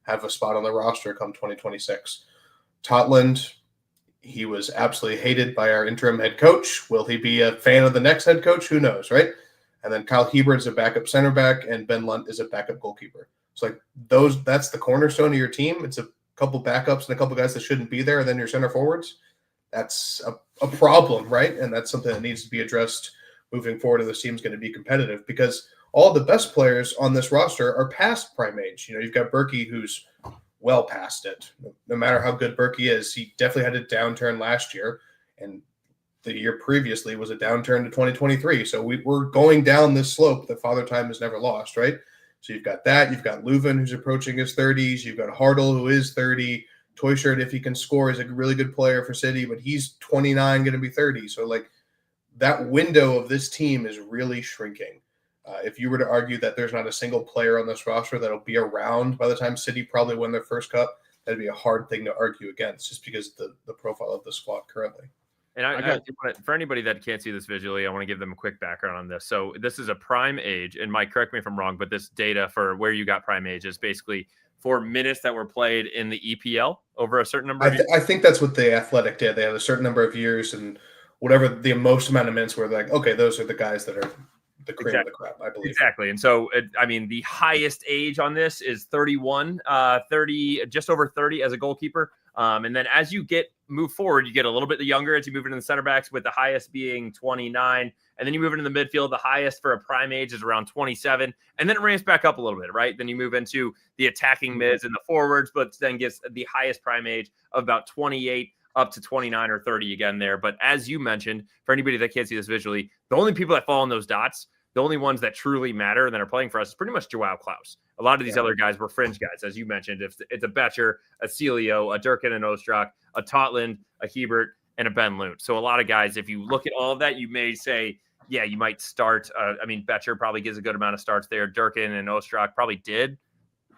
have a spot on the roster come 2026. Totland, he was absolutely hated by our interim head coach. Will he be a fan of the next head coach? Who knows, right? And then Kyle Hebert is a backup center back, and Ben Lunt is a backup goalkeeper. It's like that's the cornerstone of your team. It's a couple backups and a couple guys that shouldn't be there, and then your center forwards. That's a problem, right? And that's something that needs to be addressed moving forward if this team's going to be competitive, because all the best players on this roster are past prime age. You've got Berkey, who's well past it. No matter how good Berkey is, he definitely had a downturn last year, and the year previously was a downturn to 2023. So we're going down this slope that Father Time has never lost, right? So you've got that. You've got Leuven, who's approaching his 30s. You've got Hartl, who is 30. Toyshirt, if he can score, is a really good player for City, but he's 29, going to be 30. So, that window of this team is really shrinking. If you were to argue that there's not a single player on this roster that'll be around by the time City probably win their first cup, that'd be a hard thing to argue against, just because the profile of the squad currently. And for anybody that can't see this visually, I want to give them a quick background on this. So this is a prime age, and Mike, correct me if I'm wrong, but this data for where you got prime age is basically for minutes that were played in the EPL over a certain number of years. I think that's what The Athletic did. They had a certain number of years, and whatever the most amount of minutes were, like, okay, those are the guys that are the cream of the crop, I believe. Exactly. And so, the highest age on this is 31, 30, just over 30 as a goalkeeper. And then as you move forward, you get a little bit younger as you move into the center backs, with the highest being 29. And then you move into the midfield. The highest for a prime age is around 27. And then it ramps back up a little bit, right? Then you move into the attacking mids and the forwards, but then gets the highest prime age of about 28 up to 29 or 30 again there. But as you mentioned, for anybody that can't see this visually, the only people that fall in those dots, the only ones that truly matter and that are playing for us is pretty much Joao Klauss. A lot of these other guys were fringe guys, as you mentioned. If it's a Becher, a Celio, a Durkin and Ostrak, a Totland, a Hebert, and a Ben Lunt. So a lot of guys, if you look at all of that, you may say, yeah, you might start. Becher probably gives a good amount of starts there. Durkin and Ostrak probably did.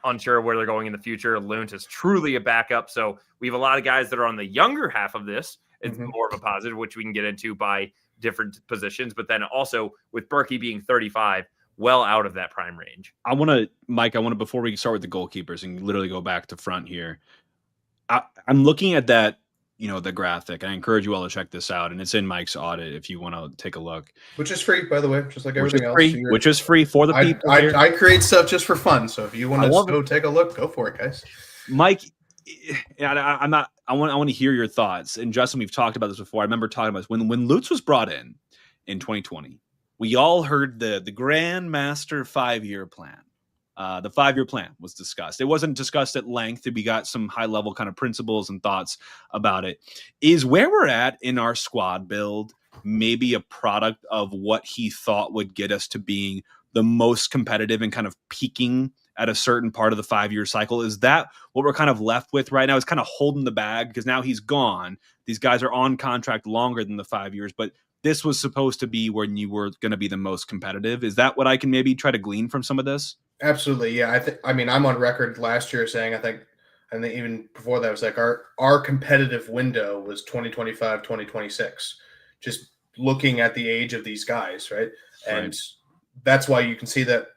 Unsure where they're going in the future. Lunt is truly a backup. So we have a lot of guys that are on the younger half of this. It's more of a positive, which we can get into by different positions. But then also with Berkey being 35, well out of that prime range. Mike, before we start with the goalkeepers and literally go back to front here, I'm looking at that, the graphic. I encourage you all to check this out, and it's in Mike's audit if you want to take a look. Which is free, by the way, just like everything else. Which is free for the people. I create stuff just for fun, so if you want to go take a look, go for it, guys. Mike, I want to hear your thoughts. And Justin, we've talked about this before. I remember talking about this when Lutz was brought in 2020. We all heard the Grand Master 5-year plan. The 5-year plan was discussed. It wasn't discussed at length. We got some high-level kind of principles and thoughts about it. Is where we're at in our squad build maybe a product of what he thought would get us to being the most competitive and kind of peaking at a certain part of the 5-year cycle? Is that what we're kind of left with right now? Is kind of holding the bag because now he's gone. These guys are on contract longer than the 5 years, but this was supposed to be when you were going to be the most competitive. Is that what I can maybe try to glean from some of this? Absolutely. Yeah. I'm on record last year saying, and even before that, it was like our competitive window was 2025, 2026, just looking at the age of these guys. Right. And that's why you can see that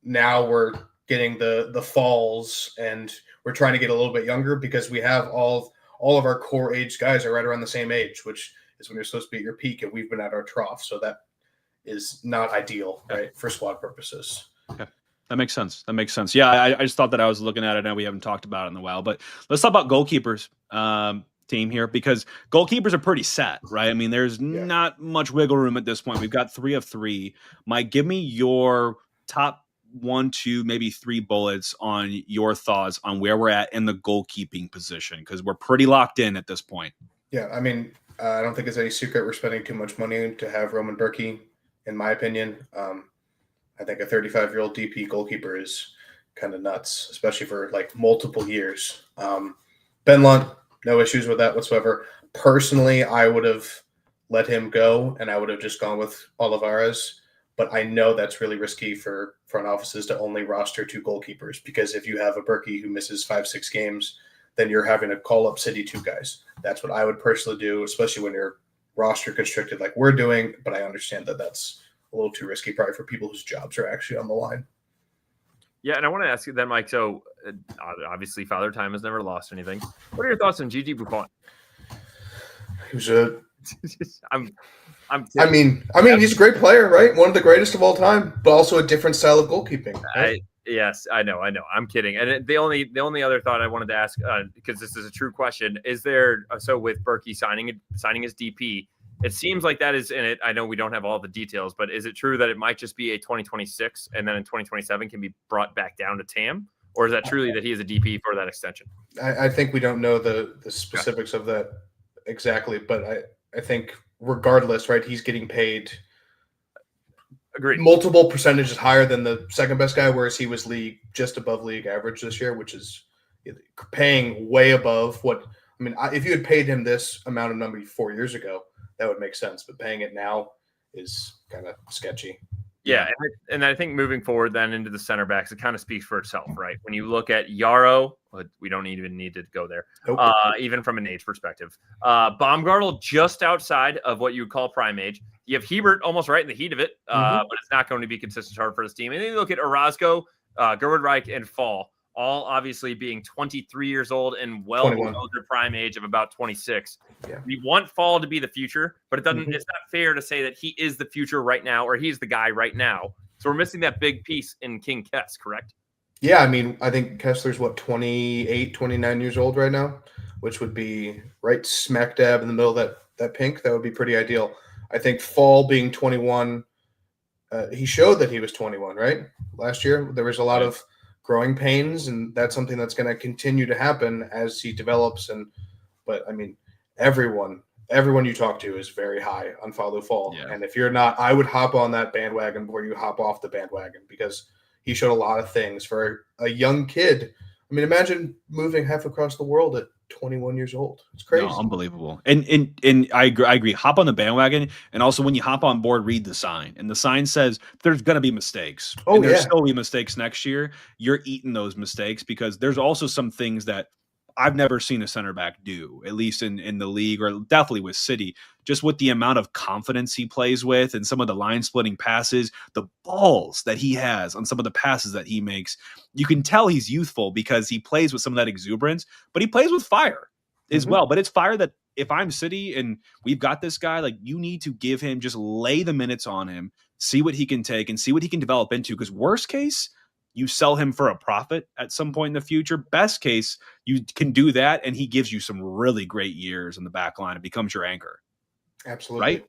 now we're getting the falls and we're trying to get a little bit younger because we have all of our core age guys are right around the same age, which is when you're supposed to be at your peak, and we've been at our trough. So that is not ideal, right, for squad purposes. Okay. That makes sense. Yeah, I just thought that I was looking at it. I know we haven't talked about it in a while, but let's talk about goalkeepers team here, because goalkeepers are pretty set, right? There's not much wiggle room at this point. We've got 3 of 3. Mike, give me your top 1, 2, maybe 3 bullets on your thoughts on where we're at in the goalkeeping position, because we're pretty locked in at this point. Yeah, I mean, I don't think it's any secret we're spending too much money to have Roman Berkey, in my opinion. I think a 35-year-old DP goalkeeper is kind of nuts, especially for like multiple years. Ben Lunt, no issues with that whatsoever. Personally, I would have let him go, and I would have just gone with Olivares. But I know that's really risky for front offices to only roster 2 goalkeepers, because if you have a Berkey who misses 5-6 games, then you're having to call up City 2 guys. That's what I would personally do, especially when you're roster constricted like we're doing. But I understand that that's a little too risky probably for people whose jobs are actually on the line. Yeah, and I want to ask you then, Mike. So obviously, Father Time has never lost anything. What are your thoughts on Gigi Buffon? He was a I'm I mean, he's a great player, right? One of the greatest of all time, but also a different style of goalkeeping. Right? Yes, I know. I'm kidding. And the only other thought I wanted to ask, because this is a true question, is there so with Berkey signing his DP, it seems like that is in it. I know we don't have all the details, but is it true that it might just be a 2026 and then in 2027 can be brought back down to TAM? Or is that truly that he is a DP for that extension? I think we don't know the specifics of that exactly, but I think regardless, right, he's getting paid Agreed. multiple percentages higher than the second best guy, whereas he was just above league average this year, which is paying way above what – I mean, if you had paid him this amount of money 4 years ago, that would make sense, but paying it now is kind of sketchy. Yeah, and I think moving forward then into the center backs, it kind of speaks for itself, right? When you look at Yaro, we don't even need to go there, Nope. Even from an age perspective. Baumgartel just outside of what you would call prime age. You have Hebert almost right in the heat of it, but it's not going to be consistent hard for this team. And then you look at Orozco, Gerwin Reich, and Fall, all obviously being 23 years old and well 21. below their prime age of about 26. Yeah. We want Fall to be the future, but it doesn't. It's not fair to say that he is the future right now or he's the guy right now. So we're missing that big piece in King Kess, correct? Yeah, I mean, I think Kessler's 28, 29 years old right now, which would be right smack dab in the middle of that pink. That would be pretty ideal. I think Fall being 21, he showed that he was 21, right? Last year, there was a lot of growing pains, and that's something that's going to continue to happen as he develops. But I mean, everyone you talk to is very high on Falou Fall. Yeah. And if you're not, I would hop on that bandwagon before you hop off the bandwagon, because he showed a lot of things for a young kid. I mean, imagine moving half across the world at 21 years old. It's crazy. No, unbelievable. And I agree. Hop on the bandwagon. And also when you hop on board, read the sign. And the sign says there's going to be mistakes. Oh, and there's yeah. still be mistakes next year. You're eating those mistakes, because there's also some things that I've never seen a center back do, at least in the league, or definitely with City, just with the amount of confidence he plays with and some of the line splitting passes, the balls that he has on some of the passes that he makes. You can tell he's youthful because he plays with some of that exuberance, but he plays with fire as well. But it's fire that if I'm City and we've got this guy, like, you need to give him, just lay the minutes on him, see what he can take and see what he can develop into. Because worst case, you sell him for a profit at some point in the future. Best case, you can do that, and he gives you some really great years in the back line and becomes your anchor. Absolutely. Right?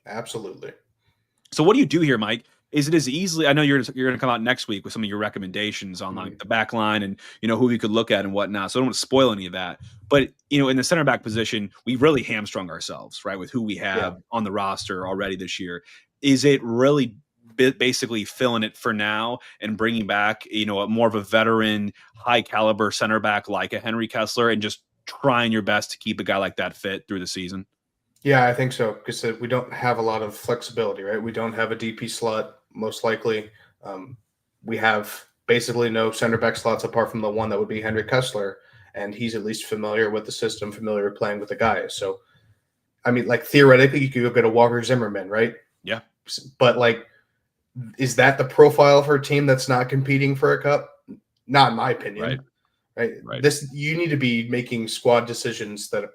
Absolutely. So what do you do here, Mike? Is it as easily? I know you're going to come out next week with some of your recommendations on like the back line and who we could look at and whatnot. So I don't want to spoil any of that. But in the center back position, we really hamstrung ourselves, right, with who we have on the roster already this year. Is it really basically filling it for now and bringing back, a more of a veteran, high caliber center back like a Henry Kessler, and just trying your best to keep a guy like that fit through the season? Yeah, I think so, because we don't have a lot of flexibility, right? We don't have a DP slot, most likely. We have basically no center back slots apart from the one that would be Henry Kessler, and he's at least familiar with the system, familiar with playing with the guys. So, I mean, like, theoretically, you could go get a Walker Zimmerman, right? Yeah. But, like, is that the profile for a team that's not competing for a cup? Not in my opinion. Right. You need to be making squad decisions that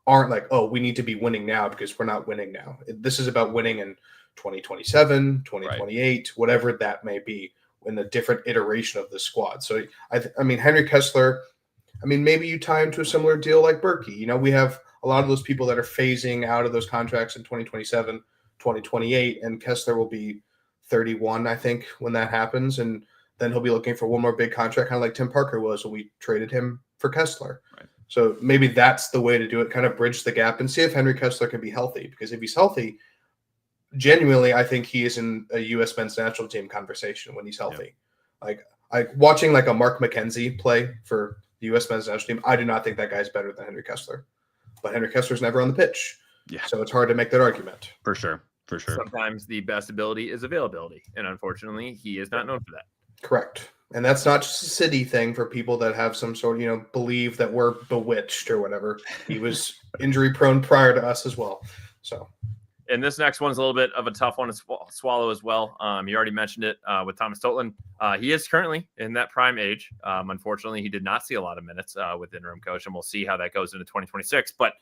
aren't like, oh, we need to be winning now because we're not winning now. This is about winning in 2027, 2028, whatever that may be, in a different iteration of the squad. So, I mean, Henry Kessler, I mean, maybe you tie him to a similar deal like Berkey. We have a lot of those people that are phasing out of those contracts in 2027, 2028, and Kessler will be 31, I think, when that happens. And then he'll be looking for one more big contract, kind of like Tim Parker was when we traded him for Kessler. Right. So maybe that's the way to do it, kind of bridge the gap and see if Henry Kessler can be healthy. Because if he's healthy, genuinely, I think he is in a U.S. men's national team conversation when he's healthy. Yeah. Like watching like a Mark McKenzie play for the U.S. men's national team, I do not think that guy's better than Henry Kessler. But Henry Kessler's never on the pitch. Yeah. So it's hard to make that argument. For sure. Sometimes the best ability is availability. And unfortunately, he is not known for that. Correct. And that's not just a city thing for people that have some sort of, believe that we're bewitched or whatever. He was injury prone prior to us as well. So. And this next one's a little bit of a tough one to swallow as well. You already mentioned it with Thomas Totland. He is currently in that prime age. Unfortunately, he did not see a lot of minutes with interim coach, and we'll see how that goes into 2026. But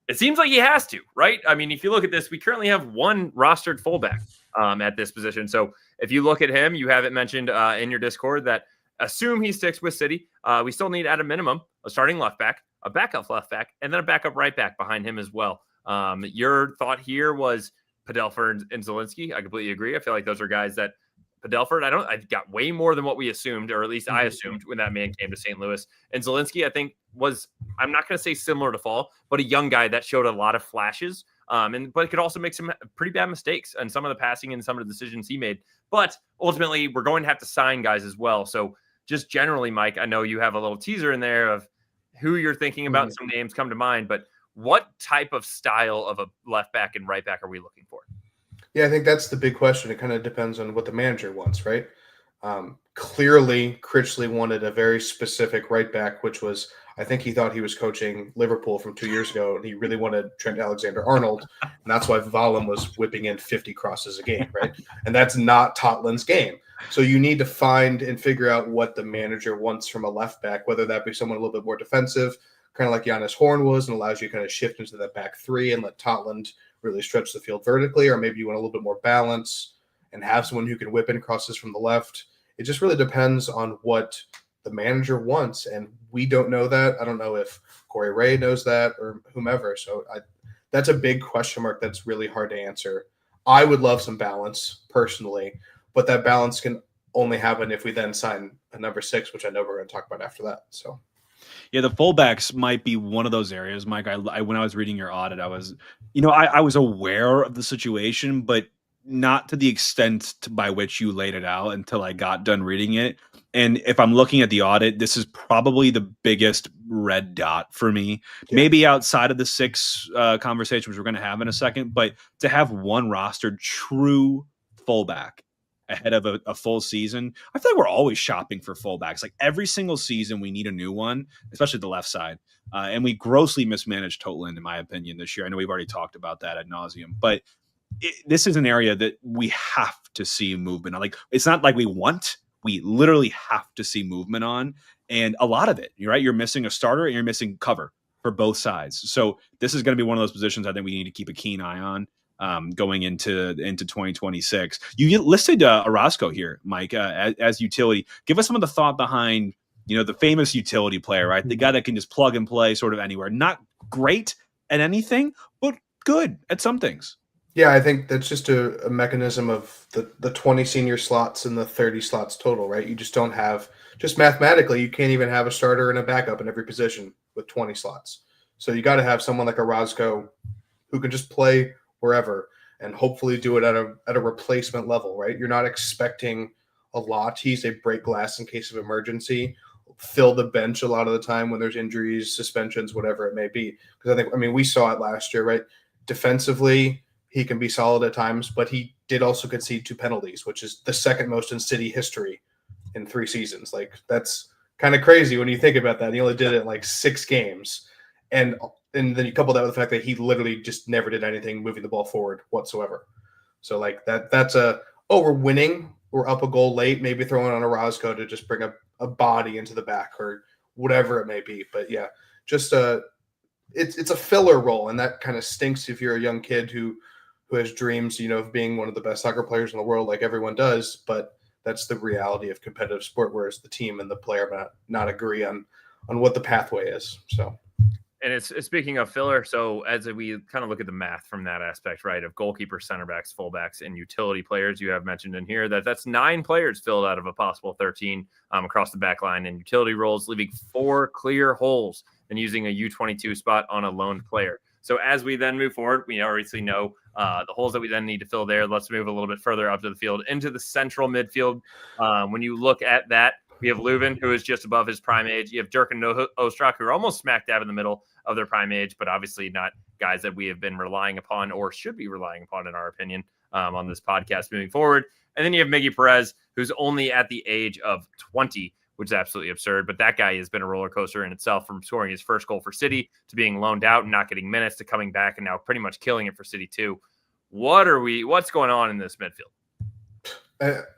it seems like he has to, right? I mean, if you look at this, we currently have one rostered fullback at this position. So if you look at him, you have it mentioned in your Discord that assume he sticks with City. We still need at a minimum a starting left back, a backup left back, and then a backup right back behind him as well. Your thought here was Padelford and Zielinski. I completely agree. I feel like those are guys that Padelford, I got way more than what we assumed, or at least I assumed when that man came to St. Louis. And Zielinski, I think, was, I'm not going to say similar to Fall, but a young guy that showed a lot of flashes. But could also make some pretty bad mistakes on some of the passing and some of the decisions he made. But ultimately, we're going to have to sign guys as well. So just generally, Mike, I know you have a little teaser in there of who you're thinking about. Some names come to mind, but what type of style of a left back and right back are we looking for? Yeah, I think that's the big question. It kind of depends on what the manager wants, right? Clearly, Critchley wanted a very specific right back, which was, I think he thought he was coaching Liverpool from 2 years ago, and he really wanted Trent Alexander-Arnold, and that's why Valum was whipping in 50 crosses a game, right? And that's not Totland's game. So you need to find and figure out what the manager wants from a left back, whether that be someone a little bit more defensive, kind of like Giannis Horn was, and allows you to kind of shift into that back three and let Totland really stretch the field vertically, or maybe you want a little bit more balance and have someone who can whip in crosses from the left. It just really depends on what the manager wants, and we don't know that. I don't know if Corey Ray knows that or whomever. So that's a big question mark that's really hard to answer. I would love some balance personally, but that balance can only happen if we then sign a number 6, which I know we're going to talk about after that. So. Yeah, the fullbacks might be one of those areas, Mike. I when I was reading your audit, I was, I was aware of the situation, but not to the extent by which you laid it out until I got done reading it. And if I'm looking at the audit, this is probably the biggest red dot for me. Yeah. Maybe outside of the 6 conversation, which we're going to have in a second, but to have one rostered true fullback ahead of a full season. I feel like we're always shopping for fullbacks. Like every single season, we need a new one, especially the left side. And we grossly mismanaged Totland, in my opinion, this year. I know we've already talked about that ad nauseum, but this is an area that we have to see movement on. Like, it's not like we literally have to see movement on. And a lot of it, you're right. You're missing a starter and you're missing cover for both sides. So this is going to be one of those positions I think we need to keep a keen eye on. Going into 2026. You listed Orozco here, Mike, as utility. Give us some of the thought behind, the famous utility player, right? The guy that can just plug and play sort of anywhere. Not great at anything, but good at some things. Yeah, I think that's just a mechanism of the 20 senior slots and the 30 slots total, right? You just don't have, just mathematically, you can't even have a starter and a backup in every position with 20 slots. So you got to have someone like Orozco who can just play wherever and hopefully do it at a replacement level, right? You're not expecting a lot. He's a break glass in case of emergency, fill the bench a lot of the time when there's injuries, suspensions, whatever it may be. Because we saw it last year, right? Defensively, he can be solid at times, but he did also concede 2 penalties, which is the second most in City history in 3 seasons. Like, that's kind of crazy when you think about that. He only did it in like 6 games. And then you couple that with the fact that he literally just never did anything moving the ball forward whatsoever. So like that's we're winning, we're up a goal late, maybe throwing on Orozco to just bring a body into the back or whatever it may be. But yeah, just it's a filler role, and that kind of stinks if you're a young kid who has dreams, of being one of the best soccer players in the world, like everyone does. But that's the reality of competitive sport, whereas the team and the player not agree on what the pathway is. So. And it's speaking of filler, so as we kind of look at the math from that aspect, right, of goalkeepers, center backs, fullbacks, and utility players, you have mentioned in here that's 9 players filled out of a possible 13 across the back line in utility roles, leaving 4 clear holes and using a U22 spot on a loaned player. So as we then move forward, we obviously know the holes that we then need to fill there. Let's move a little bit further up to the field into the central midfield. When you look at that, we have Leuven, who is just above his prime age. You have Dirk and Ostrak, who are almost smack dab in the middle of their prime age, but obviously not guys that we have been relying upon or should be relying upon, in our opinion, on this podcast moving forward. And then you have Miggy Perez, who's only at the age of 20, which is absolutely absurd. But that guy has been a roller coaster in itself, from scoring his first goal for City to being loaned out and not getting minutes to coming back and now pretty much killing it for City too. What's going on in this midfield?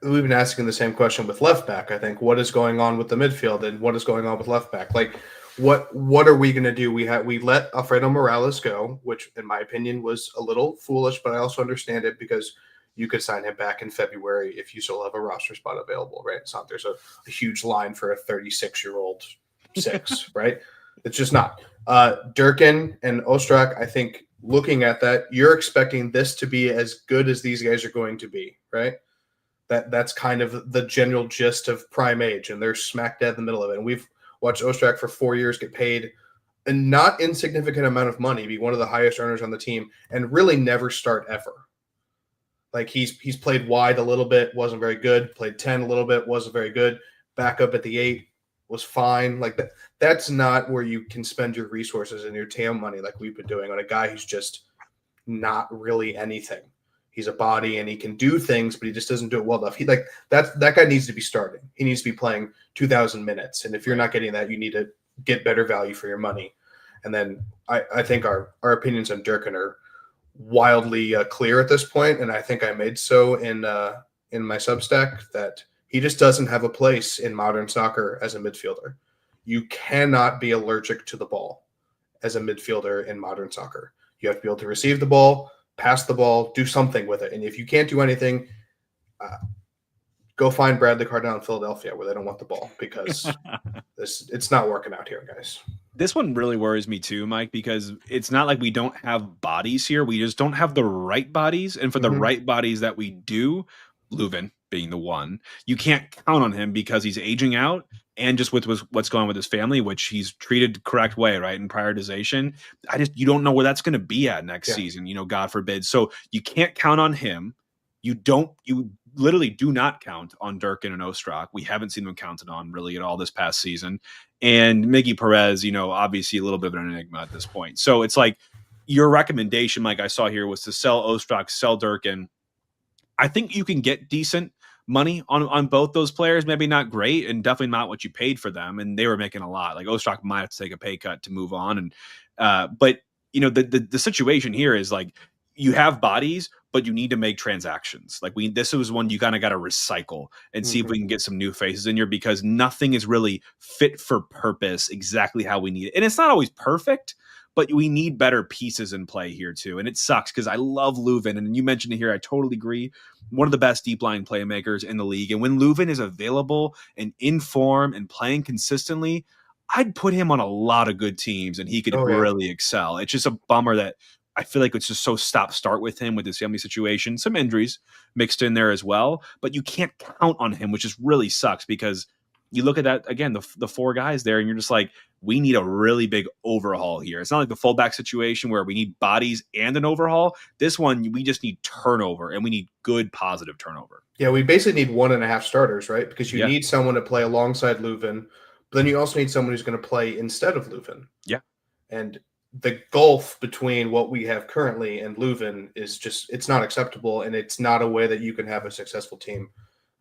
We've been asking the same question with left back. I think, what is going on with the midfield and what is going on with left back? Like, what are we going to do? We let Alfredo Morales go, which in my opinion was a little foolish, but I also understand it because you could sign him back in February if you still have a roster spot available, right? It's not there's a huge line for a 36-year-old 6, right? It's just not. Durkin and Ostrak, I think, looking at that, you're expecting this to be as good as these guys are going to be, right? That's kind of the general gist of prime age, and they're smack dead in the middle of it. And we've watched Ostrak for 4 years get paid a not insignificant amount of money, be one of the highest earners on the team, and really never start ever. Like he's played wide a little bit, wasn't very good. Played 10 a little bit, wasn't very good. Back up at the 8 was fine. Like that's not where you can spend your resources and your TAM money like we've been doing on a guy who's just not really anything. He's a body and he can do things, but he just doesn't do it well enough. That guy needs to be starting. He needs to be playing 2,000 minutes. And if you're not getting that, you need to get better value for your money. And then I think our opinions on Durkin are wildly clear at this point, and I think I made so in my Substack that he just doesn't have a place in modern soccer as a midfielder. You cannot be allergic to the ball as a midfielder in modern soccer. You have to be able to receive the ball, pass the ball, do something with it. And if you can't do anything, go find Bradley Cardinal in Philadelphia where they don't want the ball, because it's not working out here, guys. This one really worries me too, Mike, because it's not like we don't have bodies here. We just don't have the right bodies. And for the right bodies that we do, Leuven being the one, you can't count on him because he's aging out, and just with what's going on with his family, which he's treated correct way, right? In prioritization. You don't know where that's going to be at next season, God forbid. So you can't count on him. You literally do not count on Durkin and Ostrak. We haven't seen them counted on really at all this past season. And Miggy Perez, obviously a little bit of an enigma at this point. So it's like your recommendation, like I saw here, was to sell Ostrak, sell Durkin. I think you can get decent money on both those players. Maybe not great, and definitely not what you paid for them. And they were making a lot. Like Ostrak might have to take a pay cut to move on. And but the situation here is like you have bodies, but you need to make transactions. Like this was one you kind of got to recycle and see if we can get some new faces in here, because nothing is really fit for purpose exactly how we need it. And it's not always perfect, but we need better pieces in play here too. And it sucks because I love Leuven. And you mentioned it here. I totally agree. One of the best deep line playmakers in the league. And when Leuven is available and in form and playing consistently, I'd put him on a lot of good teams and he could really excel. It's just a bummer that I feel like it's just so stop-start with him with his family situation. Some injuries mixed in there as well. But you can't count on him, which just really sucks, because you look at that, again, the 4 guys there, and you're just like, we need a really big overhaul here. It's not like the fullback situation where we need bodies and an overhaul. This one, we just need turnover, and we need good, positive turnover. Yeah, we basically need 1.5 starters, right? Because you need someone to play alongside Leuven, but then you also need someone who's going to play instead of Leuven. Yeah. And the gulf between what we have currently and Leuven is just, it's not acceptable, and it's not a way that you can have a successful team.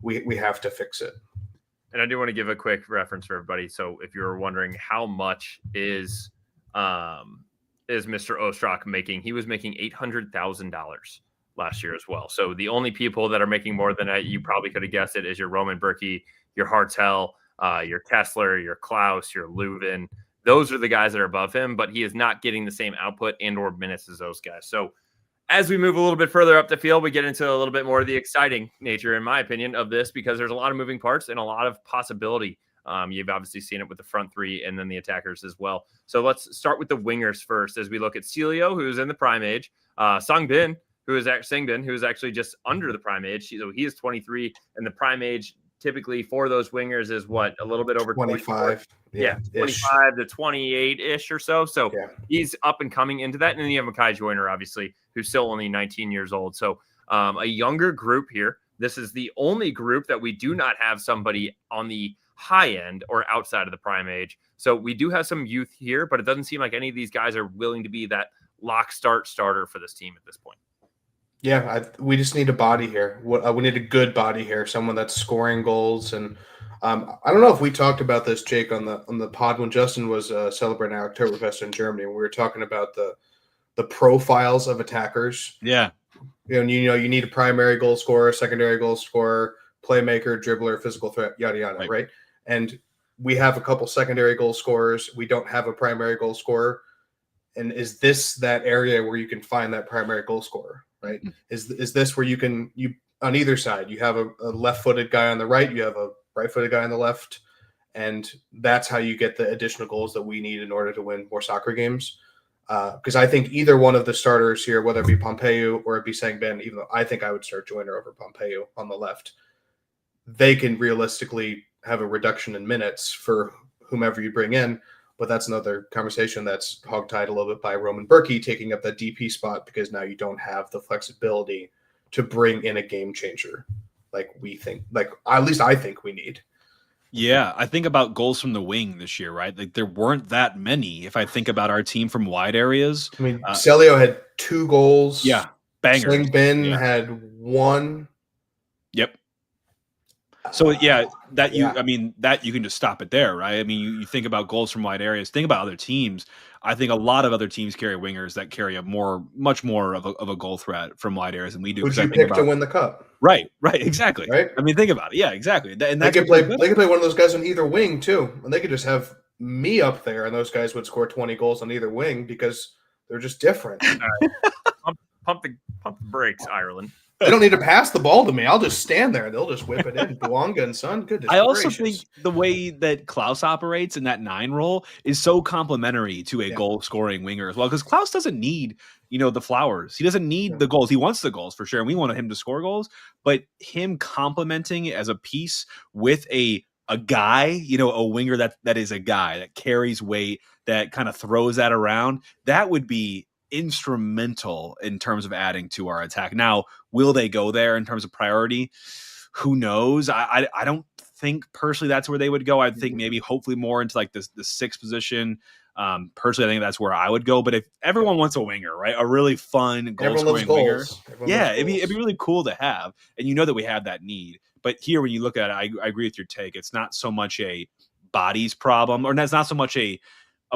We have to fix it. And I do want to give a quick reference for everybody. So if you're wondering how much is Mr. Ostrak making, he was making $800,000 last year as well. So the only people that are making more than that, you probably could have guessed it, is your Roman Berkey, your Hartel, your Kessler, your Klauss, your Leuven. Those are the guys that are above him, but he is not getting the same output and or minutes as those guys. So as we move a little bit further up the field, we get into a little bit more of the exciting nature, in my opinion, of this, because there's a lot of moving parts and a lot of possibility You've obviously seen it with the front three and then the attackers as well. So let's start with the wingers first as we look at Celio, who's in the prime age, Sangbin, who is actually just under the prime age. So he is 23, and the prime age typically for those wingers is what, a little bit over 25. 25 to 28-ish or so. So yeah. He's up and coming into that. And then you have Makai Joyner, obviously, who's still only 19 years old. So a younger group here. This is the only group that we do not have somebody on the high end or outside of the prime age. So we do have some youth here, but it doesn't seem like any of these guys are willing to be that lock starter for this team at this point. Yeah, we just need a body here. We need a good body here, someone that's scoring goals. And I don't know if we talked about this, Jake, on the pod when Justin was celebrating Oktoberfest in Germany. We were talking about the profiles of attackers. Yeah, you need a primary goal scorer, secondary goal scorer, playmaker, dribbler, physical threat, yada yada, right? And we have a couple secondary goal scorers. We don't have a primary goal scorer. And is this that area where you can find that primary goal scorer? Right? Is this where you on either side, you have a left-footed guy on the right, you have a right-footed guy on the left, and that's how you get the additional goals that we need in order to win more soccer games. Because I think either one of the starters here, whether it be Pompeu or it be Sangbin, even though I think I would start Joyner over Pompeu on the left, they can realistically have a reduction in minutes for whomever you bring in. But that's another conversation that's hogtied a little bit by Roman Berkey taking up that DP spot because now you don't have the flexibility to bring in a game changer like we think, like at least I think we need. Yeah, I think about goals from the wing this year, right? Like there weren't that many. If I think about our team from wide areas, I mean, Celio had 2 goals. Yeah, bangers. Sangbin had 1. Yep. So I mean, that you can just stop it there, right? I mean, you think about goals from wide areas, think about other teams. I think a lot of other teams carry wingers that carry much more of a goal threat from wide areas than we do. Who'd you pick to win the cup? Right, exactly. Right? I mean, think about it. Yeah, exactly. And they could play one of those guys on either wing too, and they could just have me up there, and those guys would score 20 goals on either wing because they're just different. Pump the brakes, Ireland. They don't need to pass the ball to me. I'll just stand there. They'll just whip it in. Bouanga and Son, goodness I also gracious. think the way that Klauss operates in that 9 role is so complementary to a goal-scoring winger as well, because Klauss doesn't need, the flowers. He doesn't need the goals. He wants the goals for sure, and we want him to score goals. But him complementing it as a piece with a guy, a winger that is a guy that carries weight, that kind of throws that around, that would be instrumental in terms of adding to our attack. Now, will they go there in terms of priority? Who knows? I don't think personally that's where they would go. I think maybe hopefully more into like the 6th position. Personally, I think that's where I would go. But if everyone wants a winger, right, a really fun goal-scoring winger, it'd be really cool to have. And that we have that need. But here, when you look at it, I agree with your take. It's not so much a bodies problem, or that's not so much a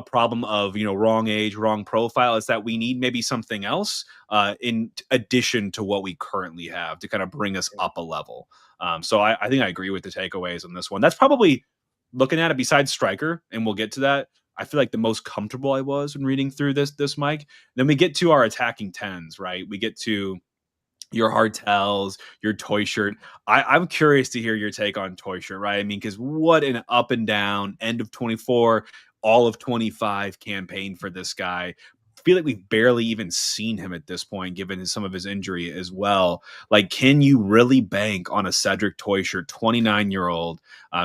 problem of wrong age, wrong profile. It's that we need maybe something else in addition to what we currently have to kind of bring us up a level. So I think I agree with the takeaways on this one. That's probably, looking at it, besides striker, and we'll get to that, I feel like the most comfortable I was when reading through this, Mike. Then we get to our attacking 10s, right? We get to your Hartels, your Toy Shirt. I'm curious to hear your take on Toy Shirt, right? I mean, because what an up and down end of 24, all of 25 campaign for this guy. I feel like we've barely even seen him at this point, given some of his injury as well. Like, can you really bank on a Cedric Toy Shirt, 29-year-old,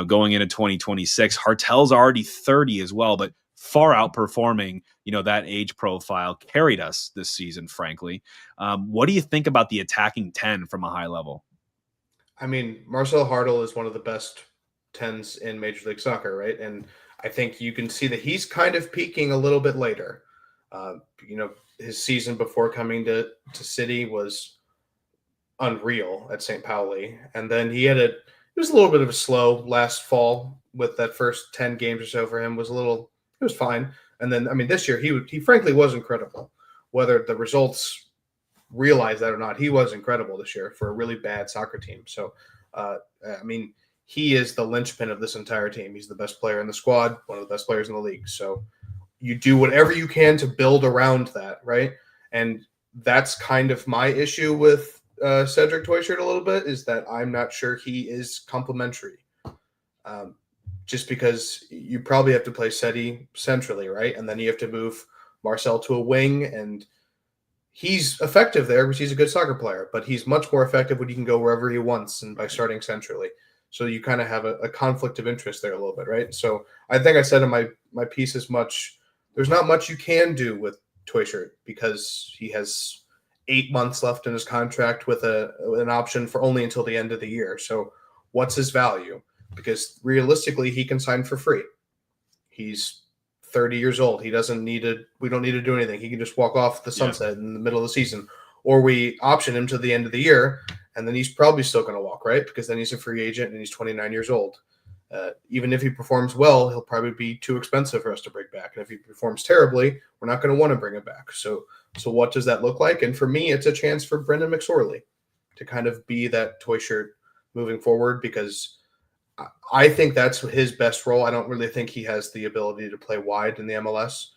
going into 2026? Hartel's already 30 as well, but far outperforming, that age profile, carried us this season, frankly. What do you think about the attacking 10 from a high level? I mean, Marcel Hartel is one of the best 10s in Major League Soccer, right? And I think you can see that he's kind of peaking a little bit later. His season before coming to City was unreal at St. Pauli. And then it was a little bit of a slow last fall with that first 10 games or so for him. It was fine. And then, I mean, this year he frankly was incredible. Whether the results realize that or not, he was incredible this year for a really bad soccer team. So, he is the linchpin of this entire team. He's the best player in the squad, one of the best players in the league. So you do whatever you can to build around that, right? And that's kind of my issue with Cedric Toyshirt a little bit, is that I'm not sure he is complementary. just because you probably have to play Seti centrally, right? And then you have to move Marcel to a wing, and he's effective there because he's a good soccer player, but he's much more effective when he can go wherever he wants and by starting centrally. So you kind of have a conflict of interest there a little bit, right? So I think I said in my piece as much, there's not much you can do with Toyshirt because he has 8 months left in his contract with an option for only until the end of the year. So what's his value? Because realistically, he can sign for free. He's 30 years old. We don't need to do anything. He can just walk off the sunset in the middle of the season, or we option him to the end of the year, and then he's probably still going to walk, right? Because then he's a free agent and he's 29 years old. Even if he performs well, he'll probably be too expensive for us to bring back. And if he performs terribly, we're not going to want to bring him back. So what does that look like? And for me, it's a chance for Brendan McSorley to kind of be that Toyshirt moving forward, because I think that's his best role. I don't really think he has the ability to play wide in the MLS.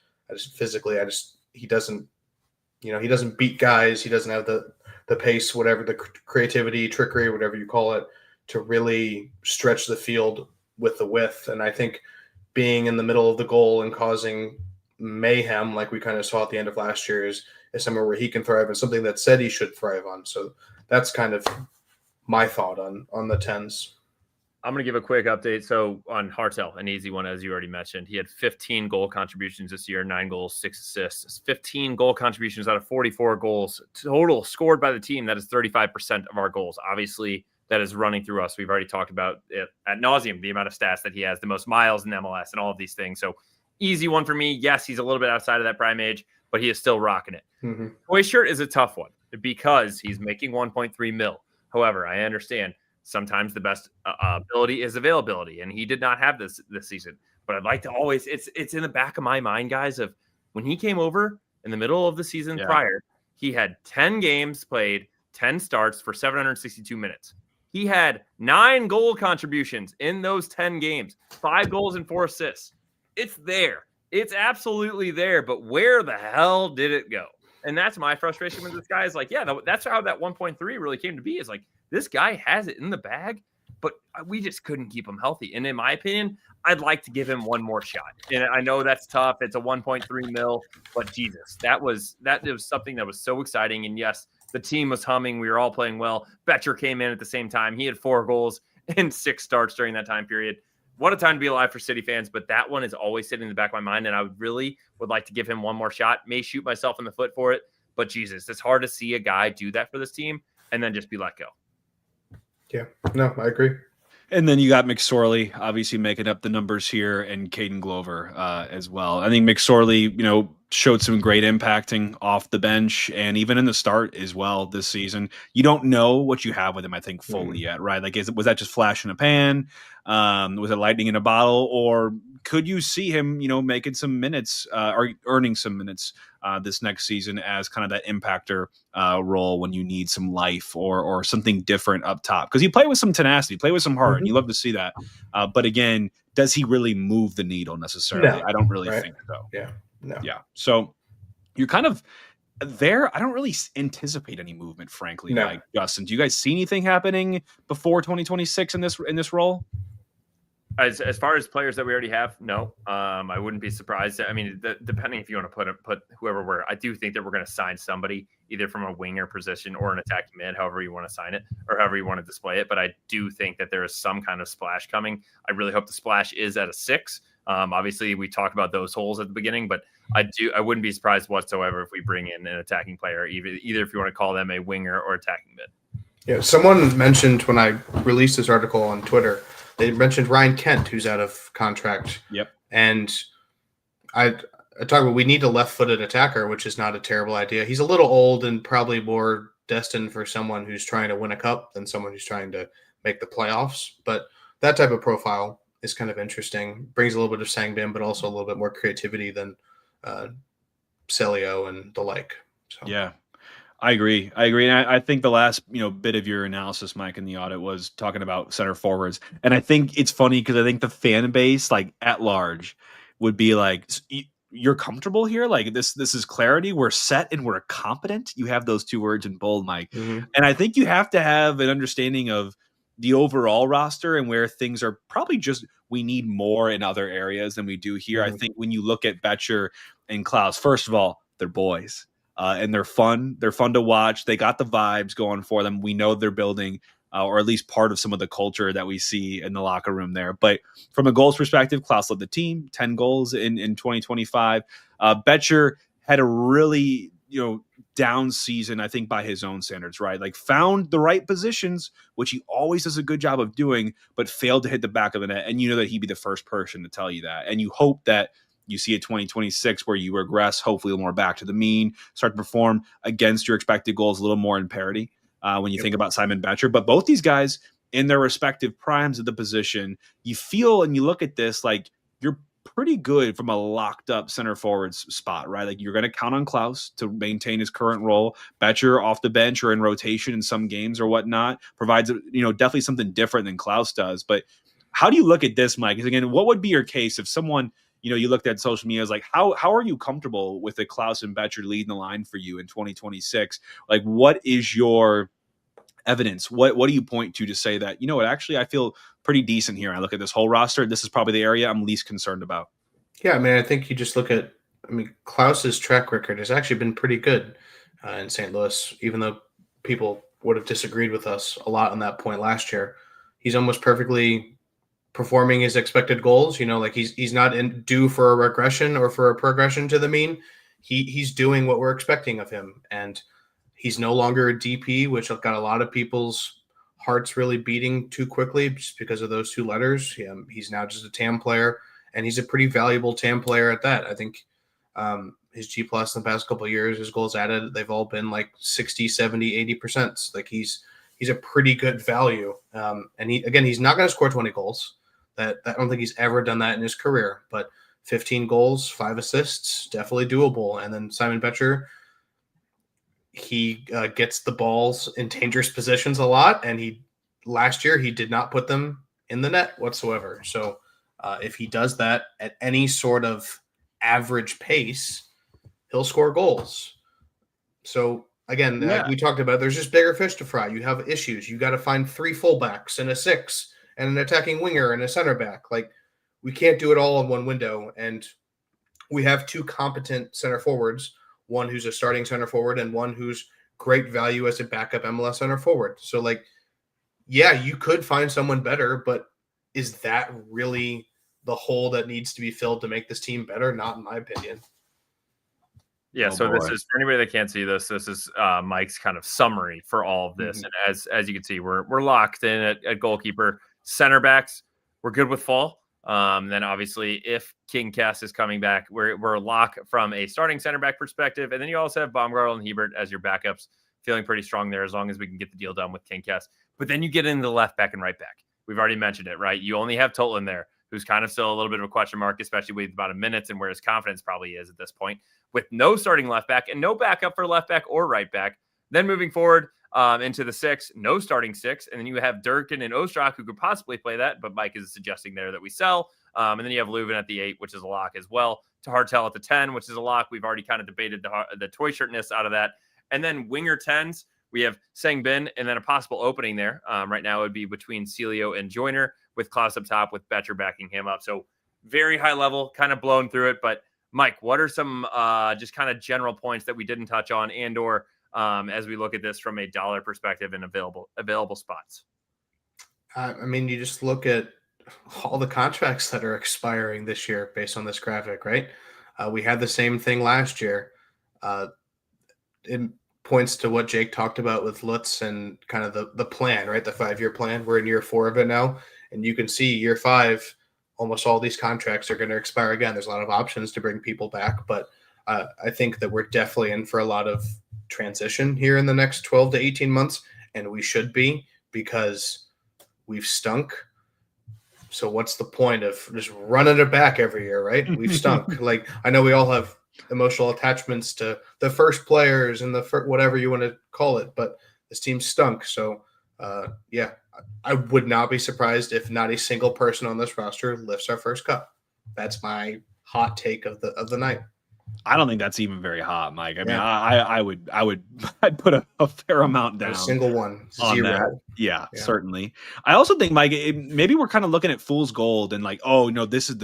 He doesn't beat guys. He doesn't have the pace, whatever, the creativity, trickery, whatever you call it, to really stretch the field with the width. And I think being in the middle of the goal and causing mayhem, like we kind of saw at the end of last year, is somewhere where he can thrive and something that said he should thrive on. So that's kind of my thought on the 10s. I'm going to give a quick update. So on Hartel, an easy one, as you already mentioned, he had 15 goal contributions this year, 9 goals, 6 assists, 15 goal contributions out of 44 goals total scored by the team. That is 35% of our goals. Obviously, that is running through us. We've already talked about it ad nauseum, the amount of stats that he has, the most miles in MLS and all of these things. So easy one for me. Yes, he's a little bit outside of that prime age, but he is still rocking it. Mm-hmm. Toyshirt is a tough one because he's making 1.3 mil. However, I understand sometimes the best ability is availability, and he did not have this season. But I'd like to always, it's in the back of my mind, guys, of when he came over in the middle of the season prior, he had 10 games played, 10 starts for 762 minutes. He had 9 goal contributions in those 10 games, 5 goals and 4 assists. It's there. It's absolutely there. But where the hell did it go? And that's my frustration with this guy is like, that's how that 1.3 really came to be, is like, this guy has it in the bag, but we just couldn't keep him healthy. And in my opinion, I'd like to give him one more shot. And I know that's tough. It's a 1.3 mil, but Jesus, that was something that was so exciting. And yes, the team was humming. We were all playing well. Betcher came in at the same time. He had 4 goals and 6 starts during that time period. What a time to be alive for City fans, but that one is always sitting in the back of my mind, and I would like to give him one more shot. May shoot myself in the foot for it, but Jesus, it's hard to see a guy do that for this team and then just be let go. Yeah, no, I agree. And then you got McSorley, obviously making up the numbers here, and Caden Glover as well. I think McSorley, showed some great impacting off the bench and even in the start as well this season. You don't know what you have with him, I think, fully yet, right? Like, was that just flash in a pan? Was it lightning in a bottle? Or could you see him, making some minutes or earning some minutes this next season as kind of that impactor role when you need some life or something different up top? Because he played with some tenacity, played with some heart, and you love to see that. But again, does he really move the needle necessarily? No, I don't really right? think so. Yeah. No. Yeah. So you're kind of there. I don't really anticipate any movement, frankly. No. Like, Justin, do you guys see anything happening before 2026 in this role? As far as players that we already have, no. I wouldn't be surprised. I mean, depending if you want to put whoever I do think that we're going to sign somebody either from a winger position or an attacking mid, however you want to sign it or however you want to display it. But I do think that there is some kind of splash coming. I really hope the splash is at a 6. Obviously, we talked about those holes at the beginning, but I wouldn't be surprised whatsoever if we bring in an attacking player, either if you want to call them a winger or attacking mid. Yeah, someone mentioned when I released this article on Twitter, they mentioned Ryan Kent, who's out of contract. Yep. And I talk about we need a left-footed attacker, which is not a terrible idea. He's a little old and probably more destined for someone who's trying to win a cup than someone who's trying to make the playoffs. But that type of profile is kind of interesting. Brings a little bit of Sangbin, but also a little bit more creativity than Celio and the like. So. Yeah. I agree. And I think the last, bit of your analysis, Mike, in the audit was talking about center forwards. And I think it's funny because I think the fan base, like at large, would be like, you're comfortable here? Like this is clarity. We're set and we're competent. You have those 2 words in bold, Mike. Mm-hmm. And I think you have to have an understanding of the overall roster and where things are probably just we need more in other areas than we do here. I think when you look at Betcher and Klauss, first of all, they're boys. And they're fun. They're fun to watch. They got the vibes going for them. We know they're building, or at least part of some of the culture that we see in the locker room there. But from a goals perspective, Klauss led the team, 10 goals in 2025. Betcher had a really, down season, I think, by his own standards, right? Like found the right positions, which he always does a good job of doing, but failed to hit the back of the net. And you know that he'd be the first person to tell you that. And you hope that you see a 2026 where you regress, hopefully a little more back to the mean, start to perform against your expected goals a little more in parity when you think about Simon Betcher. But both these guys in their respective primes of the position, you feel and you look at this like you're pretty good from a locked up center forwards spot, right? Like you're going to count on Klauss to maintain his current role. Betcher off the bench or in rotation in some games or whatnot provides, definitely something different than Klauss does. But how do you look at this, Mike? Because again, what would be your case if someone, you looked at social media as like, how are you comfortable with the Klauss and Betcher leading the line for you in 2026? Like, what is your evidence? What do you point to say that, actually, I feel pretty decent here. I look at this whole roster. This is probably the area I'm least concerned about. Yeah, I mean, I think you just look at, Klauss's track record has actually been pretty good in St. Louis, even though people would have disagreed with us a lot on that point last year. He's almost perfectly performing his expected goals. Like he's not due for a regression or for a progression to the mean. He's doing what we're expecting of him, and he's no longer a DP, which got a lot of people's hearts really beating too quickly just because of those two letters. He's now just a TAM player, and he's a pretty valuable TAM player at that. I think his G plus in the past couple of years, his goals added, they've all been like 60, 70, 80%. Like he's a pretty good value. And he's not going to score 20 goals. I don't think he's ever done that in his career, but 15 goals, 5 assists, definitely doable. And then Simon Betcher, he gets the balls in dangerous positions a lot. And last year, he did not put them in the net whatsoever. So if he does that at any sort of average pace, he'll score goals. So again, like we talked about, there's just bigger fish to fry. You have issues. You got to find 3 fullbacks and a 6 and an attacking winger and a center back. Like we can't do it all in one window. And we have 2 competent center forwards, one who's a starting center forward and one who's great value as a backup MLS center forward. So like, yeah, you could find someone better, but is that really the hole that needs to be filled to make this team better? Not in my opinion. Yeah, so this is for anybody that can't see this. This is Mike's kind of summary for all of this. And as you can see, we're locked in at goalkeeper. Center backs, we're good with Fall. Then obviously, if King Kess is coming back, we're locked from a starting center back perspective. And then you also have Baumgartel and Hebert as your backups, feeling pretty strong there as long as we can get the deal done with King Kess. But then you get into the left back and right back. We've already mentioned it, right? You only have Totland there, who's kind of still a little bit of a question mark, especially with about a minute and where his confidence probably is at this point, with no starting left back and no backup for left back or right back. Then moving forward into the 6, no starting 6. And then you have Durkin and Ostrak, who could possibly play that, but Mike is suggesting there that we sell. And then you have Leuven at the 8, which is a lock as well. To Hartel at the 10, which is a lock. We've already kind of debated the toy shirtness out of that. And then winger 10s, we have Sang-bin, and then a possible opening there. Right now it would be between Celio and Joyner, with Klauss up top, with Betcher backing him up. So very high level, kind of blown through it. But Mike, what are some just kind of general points that we didn't touch on, and or as we look at this from a dollar perspective and available spots? I mean, you just look at all the contracts that are expiring this year based on this graphic, right? We had the same thing last year. It points to what Jake talked about with Lutz and kind of the plan, right? The 5-year plan. We're in year 4 of it now. And you can see year 5, almost all these contracts are going to expire again. There's a lot of options to bring people back, but I think that we're definitely in for a lot of transition here in the next 12 to 18 months. And we should be, because we've stunk. So what's the point of just running it back every year, right? We've stunk. Like, I know we all have emotional attachments to the first players and whatever you want to call it, but this team stunk. So yeah, I would not be surprised if not a single person on this roster lifts our first cup. That's my hot take of the night. I don't think that's even very hot, Mike. I mean, Yeah. I'd put a fair amount Not down a single one. on 0. that. Yeah, Yeah. certainly. I also think, Mike, maybe we're kind of looking at fool's gold and like, oh, no, this is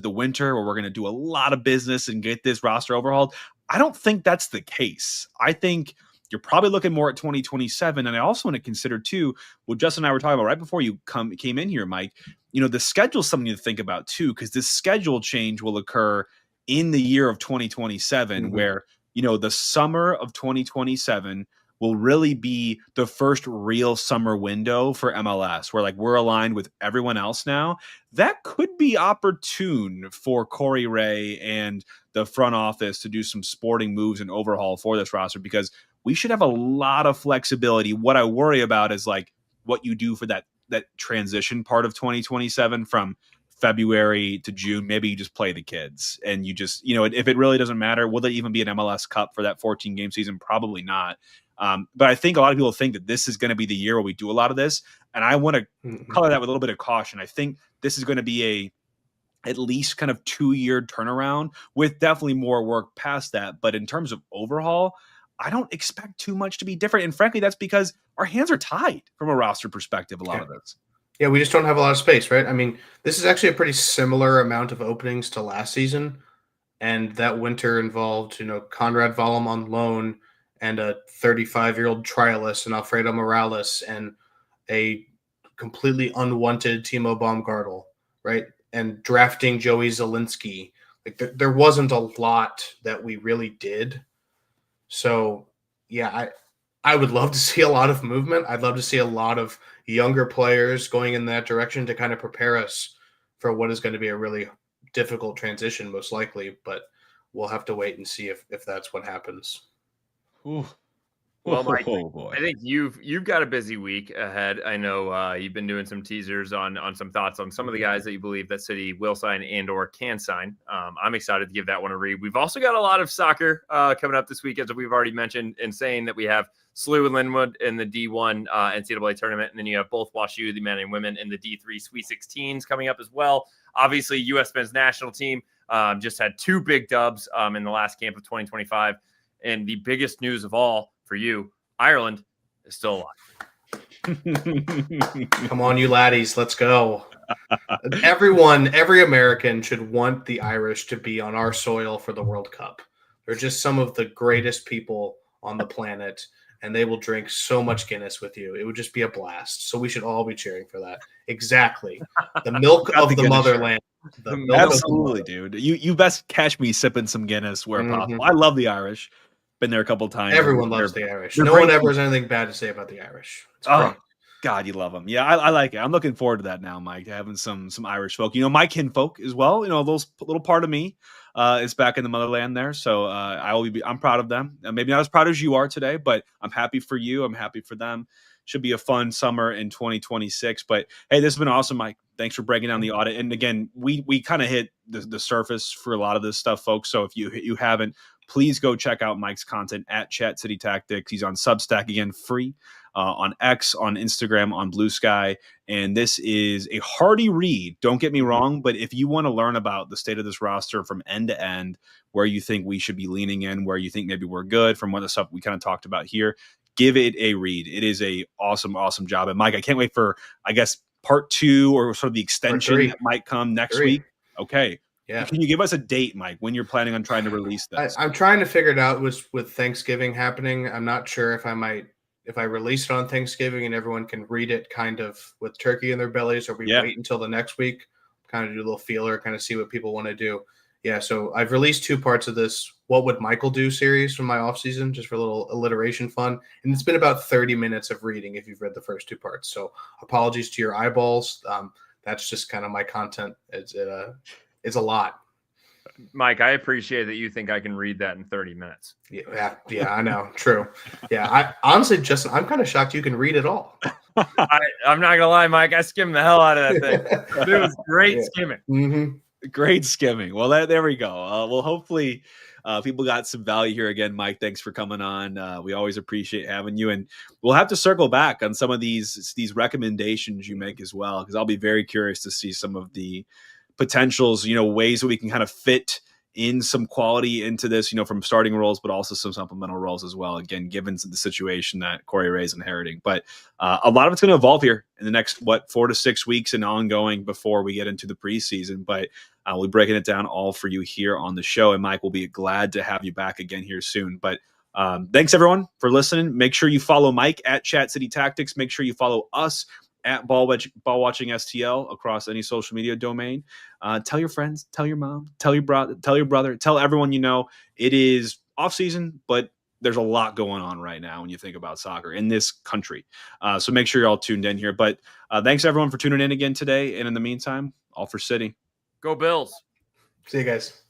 the winter where we're going to do a lot of business and get this roster overhauled. I don't think that's the case. I think you're probably looking more at 2027. And I also want to consider too, what Justin and I were talking about right before you came in here, Mike. The schedule is something to think about too, because this schedule change will occur in the year of 2027, where the summer of 2027 will really be the first real summer window for MLS, where like we're aligned with everyone else now. That could be opportune for Corey Ray and the front office to do some sporting moves and overhaul for this roster, because we should have a lot of flexibility. What I worry about is like what you do for that transition part of 2027 from February to June. Maybe you just play the kids and you just, if it really doesn't matter, will there even be an MLS Cup for that 14 game season? Probably not. But I think a lot of people think that this is going to be the year where we do a lot of this. And I want to color that with a little bit of caution. I think this is going to be at least kind of 2-year turnaround with definitely more work past that. But in terms of overhaul, I don't expect too much to be different. And frankly, that's because our hands are tied from a roster perspective, a lot of this. Yeah, we just don't have a lot of space, right? I mean, this is actually a pretty similar amount of openings to last season. And that winter involved, Conrad Vollum on loan and a 35-year-old trialist and Alfredo Morales and a completely unwanted Timo Baumgartel, right? And drafting Joey Zielinski. Like there wasn't a lot that we really did. So, yeah, I would love to see a lot of movement. I'd love to see a lot of younger players going in that direction to kind of prepare us for what is going to be a really difficult transition, most likely. But we'll have to wait and see if that's what happens. Ooh. Well, Mike, boy. I think you've got a busy week ahead. I know you've been doing some teasers on some thoughts on some of the guys that you believe that City will sign and or can sign. I'm excited to give that one a read. We've also got a lot of soccer coming up this week, as we've already mentioned, and saying that we have SLU and Linwood in the D1 NCAA tournament, and then you have both WashU, the men and women, in the D3 Sweet 16s coming up as well. Obviously, U.S. men's national team just had 2 big dubs in the last camp of 2025, and the biggest news of all for you, Ireland is still alive. Come on, you laddies, let's go. Every American should want the Irish to be on our soil for the World Cup. They're just some of the greatest people on the planet, and they will drink so much Guinness with you. It would just be a blast. So we should all be cheering for that. Exactly. The milk of the motherland. Absolutely, dude. You best catch me sipping some Guinness where possible. I love the Irish. Been there a couple of times. Everyone loves the Irish. No one ever has anything bad to say about the Irish. It's great. God, you love them. Yeah, I like it. I'm looking forward to that now, Mike, having some Irish folk. My kinfolk as well. Those little part of me is back in the motherland there. So I'm proud of them. Maybe not as proud as you are today, but I'm happy for you. I'm happy for them. Should be a fun summer in 2026. But hey, this has been awesome, Mike. Thanks for breaking down the audit. And again, we kind of hit the surface for a lot of this stuff, folks. So if you haven't, please go check out Mike's content at Chat City Tactics. He's on Substack, again, free, on X, on Instagram, on Blue Sky. And this is a hearty read. Don't get me wrong, but if you want to learn about the state of this roster from end to end, where you think we should be leaning in, where you think maybe we're good from what the stuff we kind of talked about here, give it a read. It is a awesome, awesome job. And Mike, I can't wait for, I guess, part 2 or sort of the extension that might come next week. Okay. Yeah. Can you give us a date, Mike, when you're planning on trying to release this? I'm trying to figure it out with Thanksgiving happening. I'm not sure if I release it on Thanksgiving and everyone can read it kind of with turkey in their bellies, or we wait until the next week, kind of do a little feeler, kind of see what people want to do. Yeah, so I've released 2 parts of this What Would Michael Do series from my off season, just for a little alliteration fun. And it's been about 30 minutes of reading if you've read the first 2 parts. So apologies to your eyeballs. That's just kind of my content. It's a lot. Mike, I appreciate that you think I can read that in 30 minutes. Yeah, I know. True. Yeah, I honestly, Justin, I'm kind of shocked you can read it all. I'm not gonna lie, Mike. I skimmed the hell out of that thing. It was great skimming. Mm-hmm. Great skimming. Well, there we go. Well, hopefully people got some value here again. Mike, thanks for coming on. We always appreciate having you, and we'll have to circle back on some of these recommendations you make as well, because I'll be very curious to see some of the potentials, ways that we can kind of fit in some quality into this, from starting roles, but also some supplemental roles as well. Again, given the situation that Corey Ray is inheriting. But a lot of it's going to evolve here in the next, 4 to 6 weeks and ongoing before we get into the preseason. But we're breaking it down all for you here on the show. And Mike, will be glad to have you back again here soon. But thanks, everyone, for listening. Make sure you follow Mike at Chat City Tactics. Make sure you follow us at Ball Watching STL across any social media domain. Tell your friends, tell your mom, tell your brother, tell everyone you know. It is off season, but there's a lot going on right now when you think about soccer in this country. So make sure you're all tuned in here. But thanks everyone for tuning in again today. And in the meantime, all for City. Go Bills. See you guys.